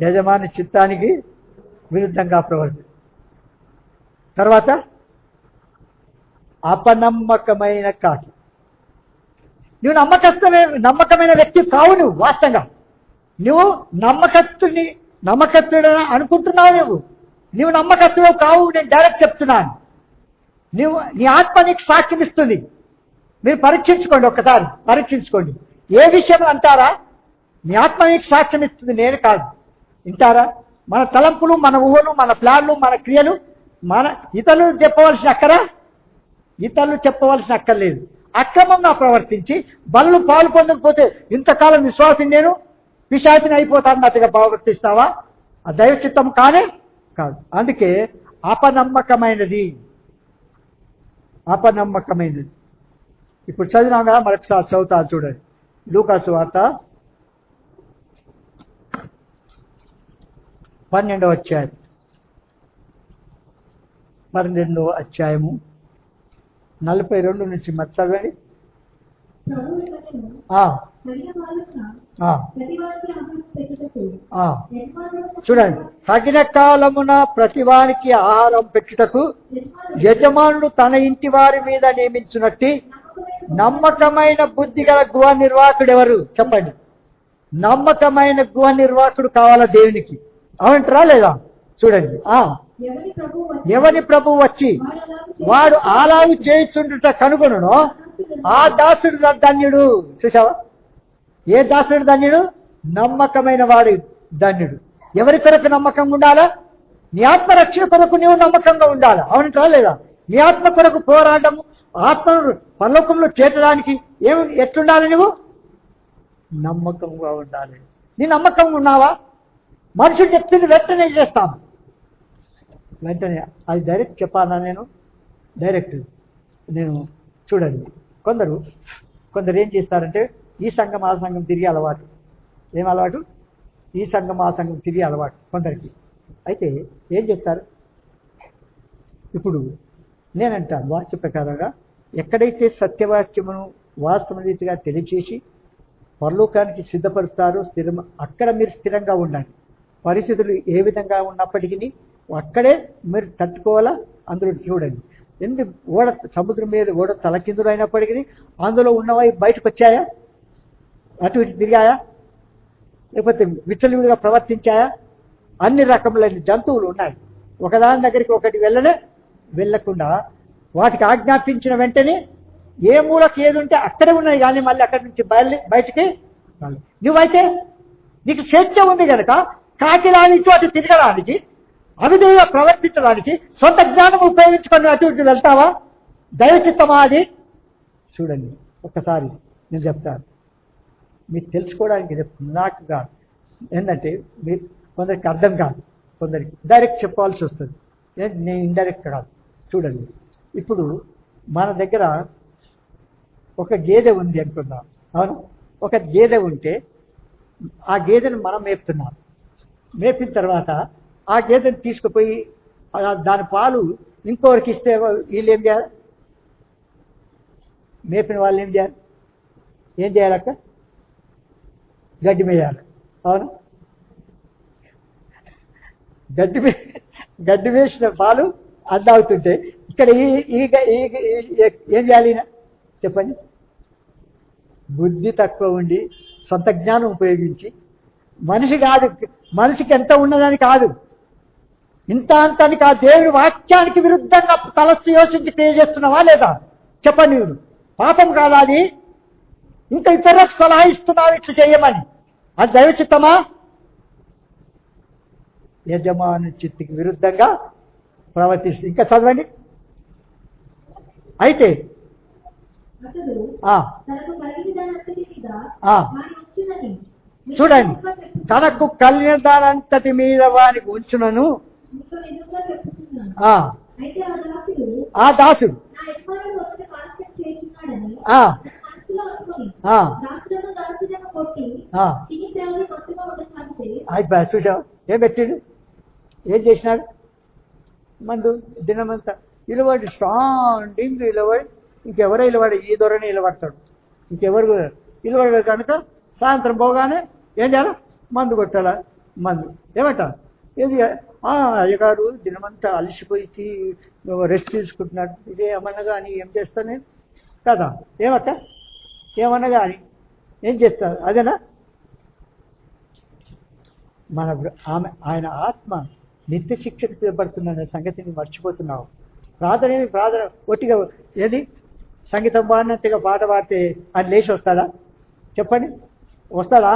యజమాని చిత్తానికి విరుద్ధంగా ప్రవర్తి, తర్వాత అపనమ్మకమైన కాకి. నువ్వు నమ్మకమైన వ్యక్తి కావు. నువ్వు వాస్తవంగా నువ్వు నమ్మకస్తుడు అనుకుంటున్నావు. నువ్వు నమ్మకస్తుడు కావు. నేను డైరెక్ట్ చెప్తున్నాను. నీ ఆత్మ నీకు సాక్ష్యం ఇస్తుంది. మీరు పరీక్షించుకోండి, ఒక్కసారి పరీక్షించుకోండి. ఏ విషయం అంటారా? నీ ఆత్మ మీకు సాక్ష్యం ఇస్తుంది, నేను కాదు. వింటారా? మన తలంపులు, మన ఊహలు, మన ప్లాన్లు, మన క్రియలు ఇతరులు చెప్పవలసిన అక్కర్లేదు. అక్రమంగా ప్రవర్తించి బళ్ళు పాలు పొందకపోతే ఇంతకాలం విశ్వాసం నేను పిశాచిని అయిపోతాన్నట్టుగా ప్రవర్తిస్తావా? ఆ దైవ చిత్తం కానే కాదు. అందుకే అపనమ్మకమైనది. ఇప్పుడు చదివినాం కదా, మరొకసారి చదువుతా చూడండి. లూకాసు వార్త 12వ అధ్యాయం, 12వ అధ్యాయము 42 నుంచి మరి చదవండి. చూడండి, తగిన కాలమున ప్రతివానికి ఆహారం పెట్టుటకు యజమానుడు తన ఇంటి వారి మీద నియమించున్నట్టు నమ్మకమైన బుద్ధి గల గృహ నిర్వాహకుడు ఎవరు? చెప్పండి. నమ్మకమైన గృహ నిర్వాహకుడు కావాలా దేవునికి? అవునంటారా లేదా? చూడండి, ఎవరి ప్రభు వచ్చి వాడు అలాగు చేయుచుండుట కనుగొనును ఆ దాసుడు ధన్యుడు. చూసావా? ఏ దాసుడు ధన్యుడు? నమ్మకమైన వాడు ధన్యుడు. ఎవరి కొరకు నమ్మకంగా ఉండాలా? నీ ఆత్మరక్షణ కొరకు నువ్వు నమ్మకంగా ఉండాలా? అవునంటారా లేదా? నీ ఆత్మ కొరకు పోరాటము, ఆత్మను పరలోకంలో చేర్చడానికి ఎట్లుండాలి? నువ్వు నమ్మకంగా ఉండాలి. నీ నమ్మకంగా ఉన్నావా? మనుషులు చెప్తుంది వెంటనే చేస్తాను, వెంటనే. అది డైరెక్ట్ చెప్పాలా? డైరెక్ట్ నేను చూడండి. కొందరు ఏం చేస్తారంటే ఈ సంఘం ఆ సంఘం తిరిగి అలవాటు. ఏం అలవాటు? ఈ సంఘం ఆ సంఘం తిరిగి అలవాటు కొందరికి. అయితే ఏం చేస్తారు? ఇప్పుడు నేనంటాను వాక్య ప్రకారంగా, ఎక్కడైతే సత్యవాక్యమును వాస్తవ రీతిగా తెలియచేసి పరలోకానికి సిద్ధపరుస్తారో అక్కడ మీరు స్థిరంగా ఉండండి. పరిస్థితులు ఏ విధంగా ఉన్నప్పటికీ అక్కడే మీరు తట్టుకోవాలా. అందులో చూడండి, ఎందుకు సముద్రం మీద ఓడ తలకిందులు అయినప్పటికీ అందులో ఉన్నవి బయటకు వచ్చాయా? అటు ఇటు తిరిగాయా? లేకపోతే విచ్చలవిడిగా ప్రవర్తించాయా? అన్ని రకములైన జంతువులు ఉన్నాయి. ఒకదాని దగ్గరికి ఒకటి వెళ్ళకుండా వాటికి ఆజ్ఞాపించిన వెంటనే ఏ మూలకు ఏది ఉంటే అక్కడే ఉన్నాయి, కానీ మళ్ళీ అక్కడి నుంచి బయటికి నువ్వైతే నీకు స్వేచ్ఛ ఉంది కనుక కాకిలాని చోటు తిరగడానికి, అవిధంగా ప్రవర్తించడానికి సొంత జ్ఞానం ఉపయోగించుకొని అటు ఇటు వెళ్తావా? దైవచిత్తమా అది? చూడండి ఒక్కసారి నేను చెప్తాను, మీరు తెలుసుకోవడానికి చెప్తాను, నాకు కాదు. ఏంటంటే మీరు కొందరికి అర్థం కాదు, కొందరికి డైరెక్ట్ చెప్పాల్సి వస్తుంది, నేను ఇండైరెక్ట్ కాదు. చూడండి, ఇప్పుడు మన దగ్గర ఒక గేదె ఉంది అనుకుందాం, అవును. ఒక గేదె ఉంటే ఆ గేదెను మనం మేపుతున్నాం. మేపిన తర్వాత ఆ గేదెను తీసుకుపోయి దాని పాలు ఇంకొకరికి ఇస్తే వీళ్ళు ఏం చేయాలి? మేపిన వాళ్ళు ఏం చేయాలక్క? గడ్డి మేయాలి, అవును. గడ్డి వేసిన పాలు అద్దవుతుంటే ఇక్కడ ఏం చేయాలి? చెప్పండి. బుద్ధి తక్కువ ఉండి సొంత జ్ఞానం ఉపయోగించి, మనిషికి ఎంత ఉన్నదని కాదు, ఇంత అంతని కాదు, దేవుడి వాక్యానికి విరుద్ధంగా తలస్సు యోచించి తెలియజేస్తున్నావా లేదా? చెప్పండి. మీరు పాపం కాదా అది? ఇంకా ఇతరులకు సలహా ఇస్తున్నావు ఇట్లా చేయమని, అది దైవచిత్తమా? యజమాను చిత్తికి విరుద్ధంగా ప్రవర్తిస్తుంది. ఇంకా చదవండి. అయితే చూడండి, తనకు కలిగిన దానంతటి మీద వానికి ఉంచునను. ఆ దాసుడు అయిపోయా. చూసావు ఏం పెట్టాడు? ఏం చేసినాడు? మందు దినమంతా ఇలవాడు, స్టాండింగ్ ఇలవాడు. ఇంకెవరో ఇలవాడు, ఈ దొరనే ఇలబడతాడు, ఇంకెవరు ఇలవాడు కనుక సాయంత్రం పోగానే ఏం చేయాలి? మందు కొట్టాలా? మందు ఏమంట? ఏది? అయ్యగారు దినమంతా అలసిపోయి రెస్ట్ తీసుకుంటున్నాడు, ఇదే ఏమన్నా కానీ ఏం చేస్తా నేను కదా? ఏమక్క ఏమన్నా కానీ ఏం చేస్తారు? అదేనా? ఆయన ఆత్మ నిత్య శిక్షకు సిద్ధపడుతున్న సంగతిని మర్చిపోతున్నావు. ప్రార్థన ఒట్టిగా ఏది? సంగీతం బాడినట్టుగా పాట పాడితే అది లేచి వస్తాడా? చెప్పండి, వస్తాడా?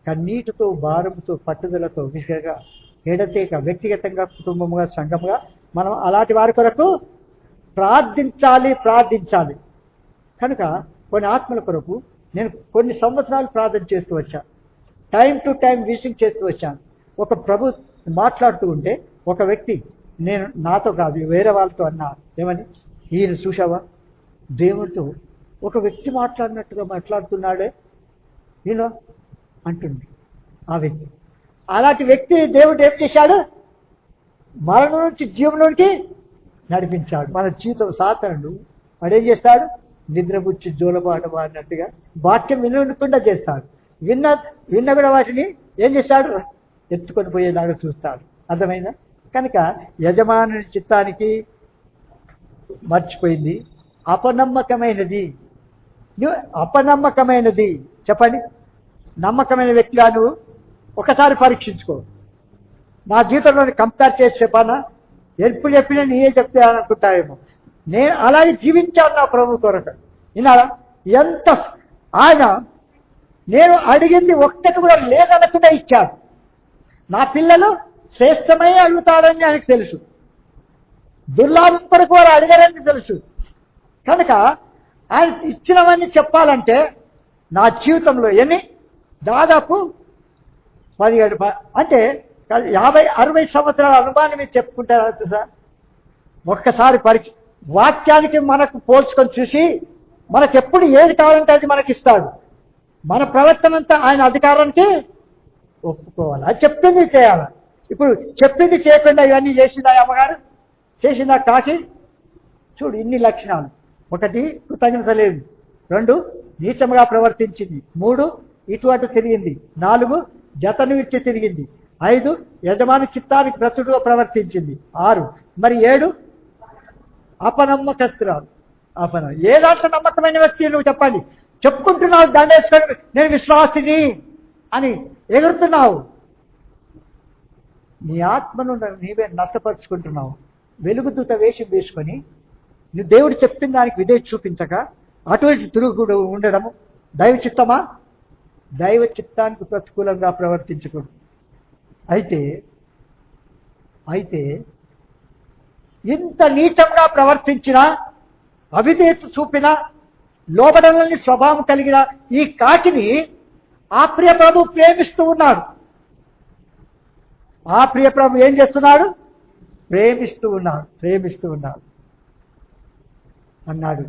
కన్నీటితో, భారంతో, పట్టుదలతో, విసిగగా, ఎడతేక, వ్యక్తిగతంగా, కుటుంబంగా, సంఘంగా మనం అలాంటి వారి కొరకు ప్రార్థించాలి. కనుక కొన్ని ఆత్మల కొరకు నేను కొన్ని సంవత్సరాలు ప్రార్థన చేస్తూ వచ్చాను, టైం టు టైం విజిటింగ్ చేస్తూ వచ్చాను. ఒక ప్రభు మాట్లాడుతూ ఉంటే ఒక వ్యక్తి, నేను నాతో కాదు వేరే వాళ్ళతో అన్నా, ఏమని? ఈయన చూసావా దేవుడితో ఒక వ్యక్తి మాట్లాడినట్టుగా మాట్లాడుతున్నాడే ఈయన అంటుంది ఆ వ్యక్తి. అలాంటి వ్యక్తి దేవుడు ఏం చేశాడు? మరణం నుంచి జీవంలోనికి నడిపించాడు. మన జీవితం సాతనుడు వాడు ఏం చేస్తాడు? నిద్రపుచ్చి జోలబాట వాడినట్టుగా వాక్యం వినకుండా చేస్తాడు. విన్న కూడా వాటిని ఏం చేస్తాడు? ఎత్తుకొని పోయేలాగా చూస్తాడు. అర్థమైందా? కనుక యజమానుని చిత్తానికి మర్చిపోయింది. అపనమ్మకమైనది చెప్పండి. నమ్మకమైన వ్యక్తిగా నువ్వు ఒకసారి పరీక్షించుకో. నా జీవితంలో కంపేర్ చేసి చెప్పానా? ఎప్పుడు చెప్పినా నేనే చెప్తాననుకుంటావేమో. నేను అలాగే జీవించాను నా ప్రభు కొరకు. వినాలా? ఎంత ఆయన నేను అడిగింది ఒక్కటి కూడా లేదనకుండా ఇచ్చాడు. నా పిల్లలు శ్రేష్టమై అడుగుతాడని ఆయనకు తెలుసు, దుర్లాభం కొరకు వారు అడిగారని తెలుసు. కనుక ఆయన ఇచ్చినవన్నీ చెప్పాలంటే నా జీవితంలో దాదాపు 17 అంటే 50-60 సంవత్సరాల అనుభవాన్ని మీరు చెప్పుకుంటారా సార్? ఒక్కసారి వాక్యానికి మనకు పోల్చుకొని చూసి మనకు ఎప్పుడు ఏది కావాలంటే అది మనకి ఇస్తాడు. మన ప్రవర్తన అంతా ఆయన అధికారానికి ఒప్పుకోవాలి. అది చెప్పింది చేయాలి. ఇప్పుడు చెప్పింది చేయకుండా ఇవన్నీ చేసిందా అమ్మగారు? చేసిందా కాకి? చూడు ఇన్ని లక్షణాలు. 1 కృతజ్ఞత లేదు, 2 నీచముగా ప్రవర్తించింది, 3 ఇటువంటి తిరిగింది, 4 జతను ఇచ్చి తిరిగింది, 5 యజమాని చిత్తానికి ప్రతుడుగా ప్రవర్తించింది, 6 మరి 7 అపనమ్మకస్తురాలు. ఏ దాంట్లో నమ్మకమైన వ్యక్తి నువ్వు చెప్పండి? చెప్పుకుంటున్నావు దండేశ్వరుడు నేను విశ్వాసిని అని ఎగురుతున్నావు. నీ ఆత్మను నీవే నష్టపరుచుకుంటున్నావు. వెలుగుదూత వేషం వేసుకొని నువ్వు దేవుడు చెప్పిన దానికి విధేయత చూపించక అటువంటి తిరుగుడు ఉండడము దైవ చిత్తమా? దైవ చిత్తానికి ప్రతికూలంగా ప్రవర్తించకూడదు. అయితే ఇంత నీచంగా ప్రవర్తించినా, అవిధేయత చూపిన, లోబడలని స్వభావం కలిగిన ఈ కాకిని ఆ ప్రియ ప్రభు ప్రేమిస్తూ ఉన్నాడు. ఆ ప్రియ ప్రభు ఏం చేస్తున్నాడు? ప్రేమిస్తూ ఉన్నాడు. అన్నాడు,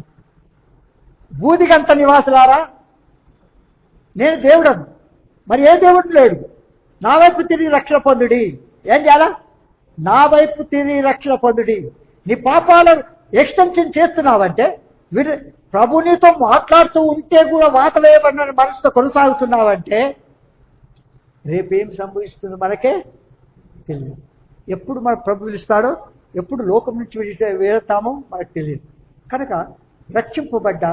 బూదిగంత నివాసులారా, నేను దేవుడను, మరి ఏ దేవుడు లేడు, నా వైపు తిరిగి రక్షణ పొందుడి. ఏం చేయాలా? నా వైపు తిరిగి రక్షణ పొందుడి. నీ పాపాలను ఎక్స్టెన్షన్ చేస్తున్నావంటే, ప్రభు నీతో మాట్లాడుతూ ఉంటే కూడా వాత వేయబడిన మనసుతో కొనసాగుతున్నావంటే రేపేం సంభవిస్తుందో మనకే తెలియదు. ఎప్పుడు మన ప్రభు పిలుస్తాడో, ఎప్పుడు లోకం నుంచి వెళ్తామో మనకు తెలియదు. కనుక రక్షింపబడ్డా,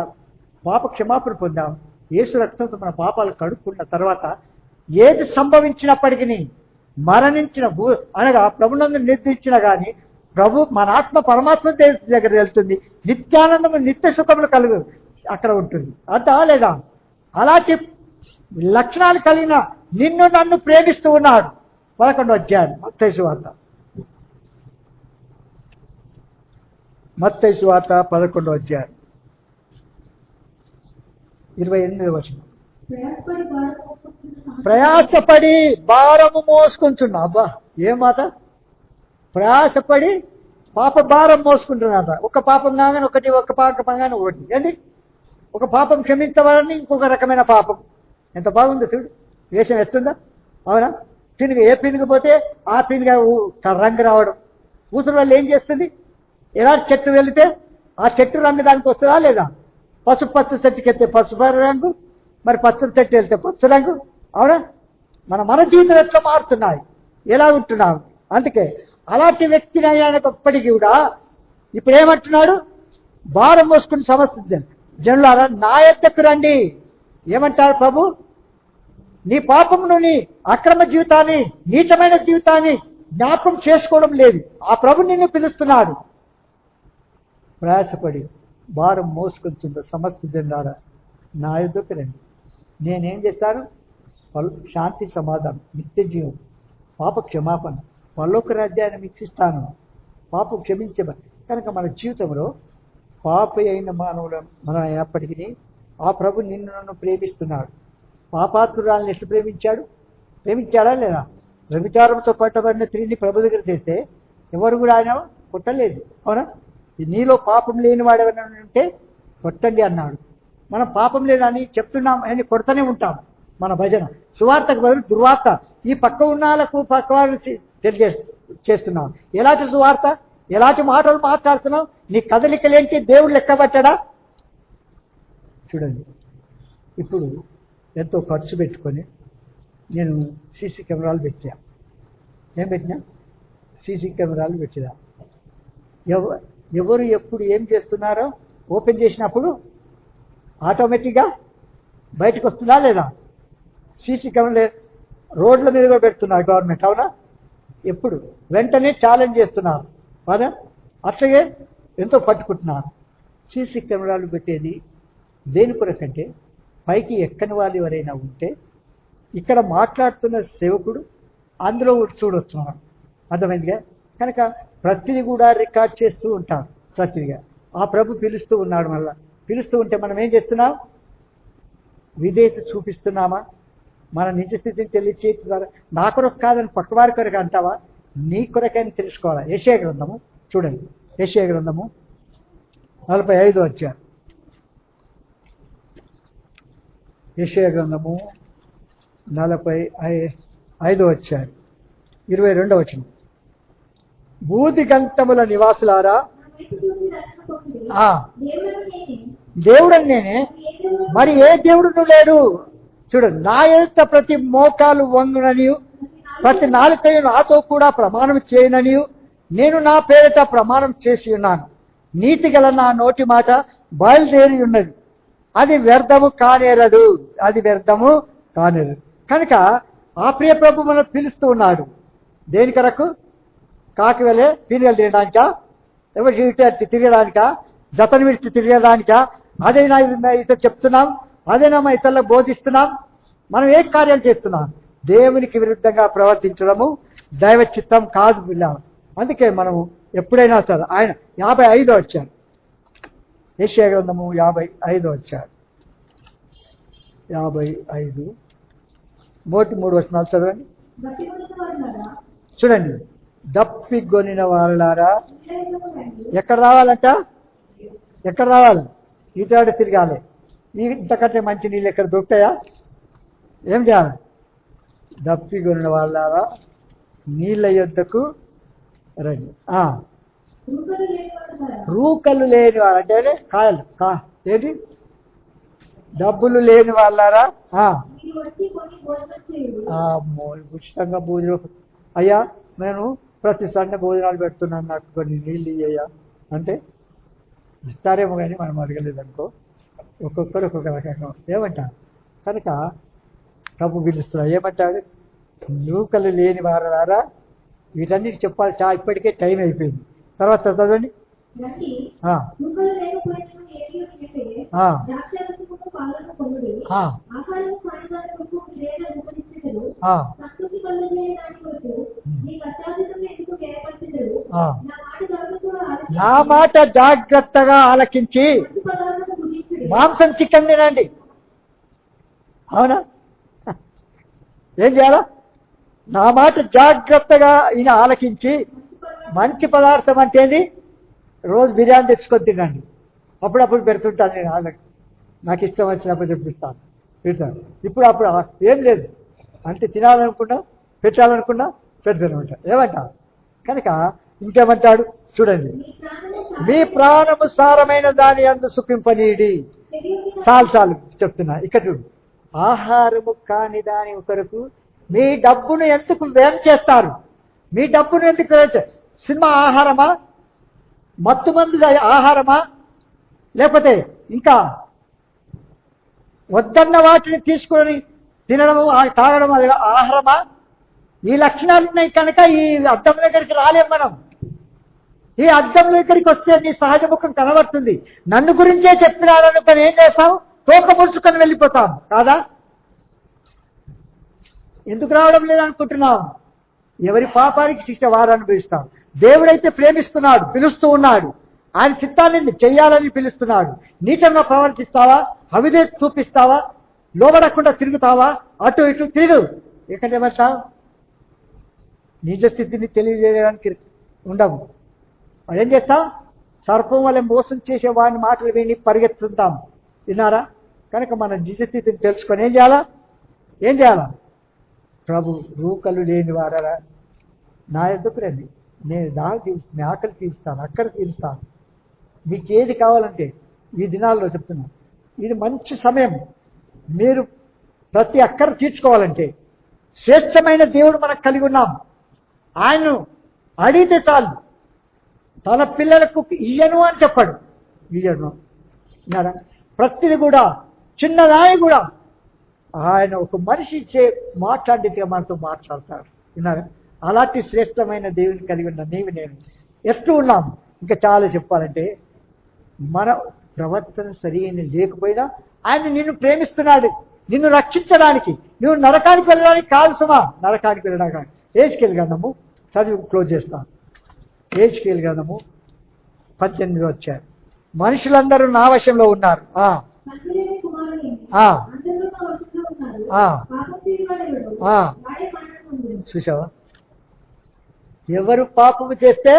పాప క్షమాపణ పొందాం, యేసు రక్తంతో మన పాపాలు కడుక్కున్న తర్వాత ఏది సంభవించినప్పటికీ మరణించిన అనగా ప్రభునందు నిర్దించిన కానీ ప్రభు మన ఆత్మ పరమాత్మ దగ్గర వెళ్తుంది. నిత్యానందము నిత్య సుఖములు కలుగు అక్కడ ఉంటుంది. అంతా లేదా? అలాంటి లక్షణాలు కలిగిన నిన్ను నన్ను ప్రేమిస్తూ ఉన్నాడు. 11వ అధ్యాయం మత్తయి సువార్త. మత్తయి సువార్త 11వ అధ్యాయం 28వ వచనం. ప్రయాసపడి భారము మోసుకుంటున్నా. అబ్బా ఏం మాట! ప్రయాసపడి పాప భారం మోసుకుంటున్నాట. ఒక పాపం కాగానే ఒక పాపం కాగానే ఒకటి. ఏంటి? ఒక పాపం క్షమించవాలని ఇంకొక రకమైన పాపం. ఎంత బాగుందో చూడు, వేషం ఎట్టుందా? అవునా? ఏ పినుగు పోతే ఆ పినుగా రంగు రావడం. ఊసుల వల్ల ఏం చేస్తుంది? ఎలాంటి చెట్టు వెళితే ఆ చెట్టు రంగు దానికి వస్తుందా లేదా? పసుపు చెట్టుకి వెళ్తే పసుపు రంగు, మరి పచ్చని చెట్టు వెళ్తే పచ్చ రంగు. అవునా? మన జీవితం ఎట్లా మారుతున్నాయి, ఎలా ఉంటున్నాం. అందుకే అలాంటి వ్యక్తిని అయినప్పటికీ కూడా ఇప్పుడు ఏమంటున్నాడు? భారం మోసుకుని సమస్య జనులారా నా యొద్దకు రండి. ఏమంటారు ప్రభు? నీ పాపమును, నీ అక్రమ జీవితాన్ని, నీచమైన జీవితాన్ని జ్ఞాపకం చేసుకోవడం లేదు. ఆ ప్రభు నిన్ను పిలుస్తున్నాడు. ప్రయాసపడి భారం మోసుకుంటుందో సమస్త జనులారా నా యొద్దకు రండి. నేనేం చేస్తాను? శాంతి, సమాధానం, నిత్య జీవం, పాప క్షమాపణ, పరలోక రాజ్యాన్ని వీక్షిస్తాను. పాపం క్షమించబడి కనుక మన జీవితంలో పాప అయిన మానవులు మనం అయినప్పటికీ ఆ ప్రభు నిన్ను నన్ను ప్రేమిస్తున్నాడు. పాపాత్రురాలను ఎట్లు ప్రేమించాడా లేదా? వ్యభిచారంతో పట్టబడిన స్త్రీని ప్రభు దగ్గర చేస్తే ఎవరు కూడా ఆయన కొట్టలేదు. అవునా? నీలో పాపం లేని వాడు ఎవరైనా ఉంటే కొట్టండి అన్నాడు. మనం పాపం లేదని చెప్తున్నాం అని కొడుతూనే ఉంటాం. మన భజన సువార్తకు బదులు దుర్వార్త ఈ పక్క ఉన్నాలకు పక్క వారిని చేస్తున్నాం. ఎలాంటి సువార్త, ఎలాంటి మాటలు మాట్లాడుతున్నాం? నీ కదలికలేంటి? దేవుడు లెక్కబట్టాడా? చూడండి, ఇప్పుడు ఎంతో ఖర్చు పెట్టుకొని నేను సీసీ కెమెరాలు పెట్టా. ఏం పెట్టినా? సీసీ కెమెరాలు పెట్టినా. ఎవరు ఎప్పుడు ఏం చేస్తున్నారో ఓపెన్ చేసినప్పుడు ఆటోమేటిక్గా బయటకు వస్తుందా లేదా? సీసీ కెమెరా రోడ్ల మీద కూడా పెడుతున్నారు గవర్నమెంట్. అవునా? ఎప్పుడు వెంటనే ఛాలెంజ్ చేస్తున్నారు. అవునా? అట్లాగే ఎంతో పట్టుకుంటున్నారు. సీసీ కెమెరాలు పెట్టేది దేని కొరకంటే పైకి ఎక్కని వాళ్ళు ఎవరైనా ఉంటే ఇక్కడ మాట్లాడుతున్న సేవకుడు అందులో చూడొస్తున్నాడు. అర్థమైందిగా? కనుక ప్రతిదీ కూడా రికార్డ్ చేస్తూ ఉంటాం. ప్రతిదిగా ఆ ప్రభు పిలుస్తూ ఉన్నాడు. మళ్ళా పిలుస్తూ ఉంటే మనం ఏం చేస్తున్నాం? విధేయత చూపిస్తున్నామా? మన నిజ స్థితిని తెలియచేతి ద్వారా నా కొరకు కాదని పక్కవారి కొరకు అంటావా? నీ కొరకని తెలుసుకోవాలా. యెషయా గ్రంథము చూడండి, యెషయా గ్రంథము 45 అధ్యాయం. యెషయా గ్రంథము 45 అధ్యాయం 22వ వచనం. బూది గంతముల నివాసులారా, దేవుడని నేనే, మరి ఏ దేవుడును లేడు. చూడండి, నా ఎదుట ప్రతి మోకాలు వంగుననియు ప్రతి నాలుకయు నాతో కూడా ప్రమాణం చేయననియు నేను నా పేరిట ప్రమాణం చేసి ఉన్నాను. నీతి గల నా నోటి మాట బయలుదేరి ఉన్నది, అది వ్యర్థము కానేరదు, అది వ్యర్థము కానేరదు. కనుక ఆ ప్రియ ప్రభు మనం పిలుస్తూ ఉన్నాడు. దేని కొరకు? కాకి వెళ్ళే పీనుగలు తినడానికా? ఎవరు తిరగడానికా? జతను విడిచి తిరగడానికా? అదైనా ఇతరు చెప్తున్నాం, అదైనా మా ఇతరులకు బోధిస్తున్నాం. మనం ఏ కార్యాలు చేస్తున్నాం? దేవునికి విరుద్ధంగా ప్రవర్తించడము దైవ చిత్తం కాదు పిల్ల. అందుకే మనము ఎప్పుడైనా సరే ఆయన 55 వచ్చారు. యెషయా గ్రంథము 55 వచ్చారు. 55 3 వచనాలు చదవండి. చూడండి, దప్పిగొనిన వాళ్ళారా, ఎక్కడ రావాలంట? ఎక్కడ రావాలి? ఈతాడు తిరగాలి. ఇంతకంటే మంచి నీళ్ళు ఎక్కడ దొరుకుతాయా? ఏం చేయాలి? దప్పిగొనిన వాళ్ళారా నీళ్ళ యొద్దకు రండి. రూకలు లేని వాళ్ళు అంటే కాయలు ఏంటి? డబ్బులు లేని వాళ్ళారా, ఉచితంగా భోజనం. అయ్యా, నేను ప్రతి సండే భోజనాలు పెడుతున్నాను, నాకు కొన్ని నీళ్ళు ఇయ్యా అంటే ఇస్తారేమో కానీ మనం అడగలేదనుకో. ఒక్కొక్కరు ఒక్కొక్క రకంగా ఏమంటారు. కనుక ప్రభు పిలుస్తున్నా ఏమంటాడు? నూకలు లేని వారారా, వీటన్నిటి చెప్పాలి. ఇప్పటికే టైం అయిపోయింది. తర్వాత చదవండి. నా మాట జాగ్రత్తగా ఆలకించి మాంసం చికెన్ తినండి. అవునా? ఏం చేయాలా? నా మాట జాగ్రత్తగా ఈయన ఆలకించి మంచి పదార్థం అంటేది రోజు బిర్యానీ తెచ్చుకొని తినండి. అప్పుడప్పుడు పెడుతుంటాను నేను వాళ్ళకి, నాకు ఇష్టం వచ్చినప్పుడు తెప్పిస్తాను, పెడతాను. ఇప్పుడు అప్పుడు ఏం లేదు, అంటే తినాలనుకున్నా పెట్టాలనుకున్నా పెడతానమాట. ఏమంటా? కనుక ఇంకేమంటాడు చూడండి, మీ ప్రాణము సారమైన దాని అందు సుఖింపనీడి. చాలు చెప్తున్నా. ఇక్కడ చూడు, ఆహారము కాని దాని కొరకు మీ డబ్బును ఎందుకు వ్యయం చేస్తారు? మీ డబ్బును ఎందుకు వ్యయం చేస్తారు? సినిమా ఆహారమా? మత్తు మందు ఆహారమా? లేకపోతే ఇంకా వద్దన్న వాటిని తీసుకొని తినడము తాగడం అది ఆహారమా? ఈ లక్షణాలు ఉన్నాయి కనుక ఈ అద్దం దగ్గరికి రాలేం మనం. ఈ అద్దం దగ్గరికి వస్తే నీ సహజ ముఖం కనబడుతుంది. నన్ను గురించే చెప్పినారనుకొని ఏం చేస్తాం? తోక ముడుచుకొని వెళ్ళిపోతాం కాదా? ఎందుకు రావడం లేదనుకుంటున్నాం? ఎవరి పాపానికి శిక్ష వారు అనుభవిస్తాం. దేవుడైతే ప్రేమిస్తున్నాడు, పిలుస్తూ ఉన్నాడు. ఆయన చిత్తాన్ని చెయ్యాలని పిలుస్తున్నాడు. నీచంగా ప్రవర్తిస్తావా? అవిధే చూపిస్తావా? లోబడకుండా తిరుగుతావా? అటు ఇటు తిరుగు. ఎక్కడేమంటావు? నిజ స్థితిని తెలియజేయడానికి ఉండవు. ఏం చేస్తాం? సర్పం వల్ల మోసం చేసే వాడిని మాటలు విని పరిగెత్తుంటాం. విన్నారా? కనుక మన నిజ స్థితిని తెలుసుకొని ఏం చేయాలా? ప్రభు రూకలు లేని వారా నా ఎదుకు రండి, నేను దాని తీరుస్తాను, ఆకలి తీరుస్తాను, అక్కర తీరుస్తాను. మీకు ఏది కావాలంటే ఈ దినాల్లో చెప్తున్నాను, ఇది మంచి సమయం. మీరు ప్రతి అక్కర తీర్చుకోవాలంటే శ్రేష్టమైన దేవుడు మనకు కలిగి ఉన్నాం. ఆయన్ను అడిగితే చాలు. తన పిల్లలకు ఇయ్యను అని చెప్పాడు. ఇయ్యను విన్నారా? ప్రతిది కూడా చిన్నదాని కూడా ఆయన ఒక మనిషి మాట్లాడితే మనతో మాట్లాడతాడు. విన్నారా? అలాంటి శ్రేష్టమైన దేవుని కలిగి ఉన్న నీవు నేను ఎట్లు ఉన్నాము. ఇంకా చాలా చెప్పాలంటే మన ప్రవర్తన సరైన లేకపోయినా ఆయన నిన్ను ప్రేమిస్తున్నాడు, నిన్ను రక్షించడానికి. నువ్వు నరకానికి వెళ్ళడానికి కాదు సుమా, నరకానికి వెళ్ళడానికి. ఏజ్కేల్ గ్రంథము చదివి క్లోజ్ చేస్తాను. ఏజ్కేల్ గ్రంథము 18 వచ్చారు. మనుషులందరూ నా వశంలో ఉన్నారు. చూసావా, ఎవరు పాపము చేస్తే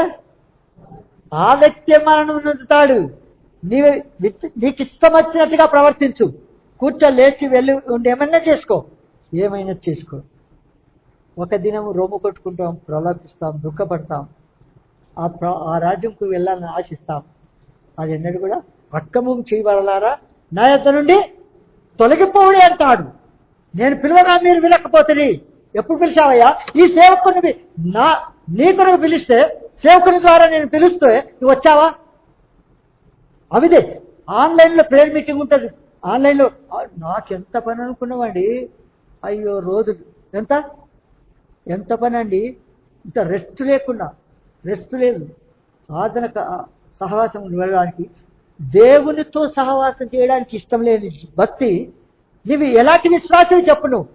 ఆ వ్యక్తి మరణం నొందుతాడు. నీకు ఇష్టం వచ్చినట్టుగా ప్రవర్తించు, కూర్చో, లేచి వెళ్ళి ఉండి ఏమైనా చేసుకో. ఒక దినం రొమ్ము కొట్టుకుంటాం, ప్రలాపిస్తాం, దుఃఖపడతాం, ఆ రాజ్యంకు వెళ్ళాలని ఆశిస్తాం. అది ఎన్నడూ కూడా అక్రమం చేయబడారా నా యొద్ద నుండి తొలగిపోవడే అంటాడు. నేను పిలవగా మీరు వినకపోతే, ఎప్పుడు పిలిచావయ్యా? ఈ సేవకుని నీ కొరకు పిలిస్తే, సేవకుని ద్వారా నేను పిలిస్తే నువ్వు వచ్చావా? అవిదే ఆన్లైన్లో ప్రేయర్ మీటింగ్ ఉంటుంది. ఆన్లైన్లో నాకెంత పని అనుకున్నామండి. అయ్యో, రోజు ఎంత పని అండి. ఇంత రెస్ట్ లేకుండా, రెస్ట్ లేదు. సాధన సహవాసం వెళ్ళడానికి, దేవునితో సహవాసం చేయడానికి ఇష్టం లేని భక్తి, నీవు ఎలాంటి విశ్వాసం చెప్పు. నువ్వు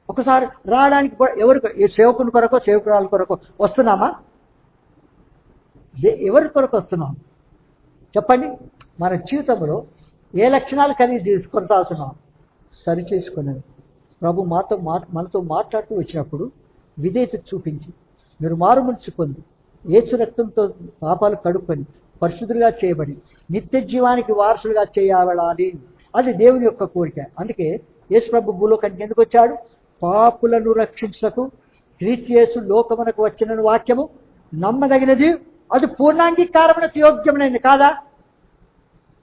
ఒకసారి రావడానికి ఎవరికి, సేవకుని కొరకో సేవకురాల కొరకో వస్తున్నామా? ఎవరి కొరకు వస్తున్నాం చెప్పండి. మన జీవితంలో ఏ లక్షణాలు కలిగి కొనసాగుతున్నాం? సరి చేసుకునేది. ప్రభు మనతో మాట్లాడుతూ వచ్చినప్పుడు విధేయత చూపించి, మీరు మారుమనసు పొంది యేసు రక్తంతో పాపాలు కడుక్కొని పరిశుద్ధులుగా చేయబడి నిత్య జీవానికి వారసులుగా చేయబడాలి. అది దేవుని యొక్క కోరిక. అందుకే యేసు ప్రభు భూలోకానికి ఎందుకు వచ్చాడు? పాపులను రక్షించుటకు క్రీస్తు యేసు లోకమునకు వచ్చిన వాక్యము నమ్మదగినది, అది పూర్ణాంగీకారమునకు యోగ్యమైనది కాదా?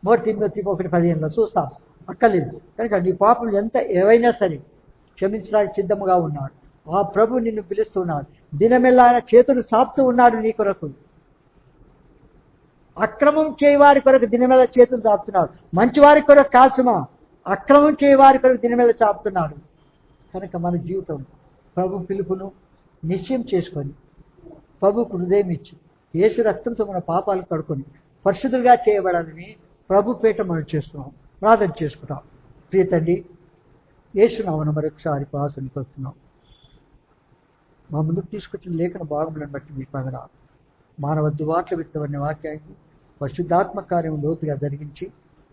1 తిమోతి 1:15 చూస్తాం. అక్కర్లేదు. కనుక నీ పాపం ఏవైనా సరే క్షమించడానికి సిద్ధముగా ఉన్నాడు. ఆ ప్రభు నిన్ను పిలుస్తున్నాడు. దినమెల్లా ఆయన చేతులు చాపుతూ ఉన్నాడు నీ కొరకు. అక్రమం చేయవారి కొరకు దినమెల్లా చేతులు చాపుతున్నాడు. మంచివారి కొరకు కాల్చుమా, అక్రమం చేయవారి కొరకు దినమెల్లా చాపుతున్నాడు. కనుక మన జీవితం ప్రభు పిలుపును నిశ్చయం చేసుకొని ప్రభుకు హృదయం ఇచ్చి యేసు రక్తంతో మన పాపాలు కడుక్కొని పరిశుద్ధులుగా చేయబడాలని ప్రభు పేట మనం చేస్తున్నాం, ప్రార్థన చేసుకుంటాం. ప్రియ తండ్రి, యేసు నామమున మరొకసారి ప్రార్థనకు వస్తున్నాం. మా ముందుకు తీసుకొచ్చిన లేఖన భాగములను బట్టి మీ పదన మానవ దువాట్ల విత్తబడిన వాక్యానికి పరిశుద్ధాత్మ కార్యం లోతుగా జరిగించి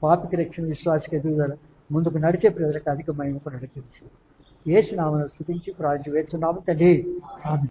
పాపికి రక్షణ, విశ్వాసకి ఎదుగుదల, ముందుకు నడిచే ప్రజలకు అధిక మహిమకు నడిపించి యేసు నామమున స్తుతించి ప్రార్థించి వేడుచున్నాము తండ్రి. ఆమేన్.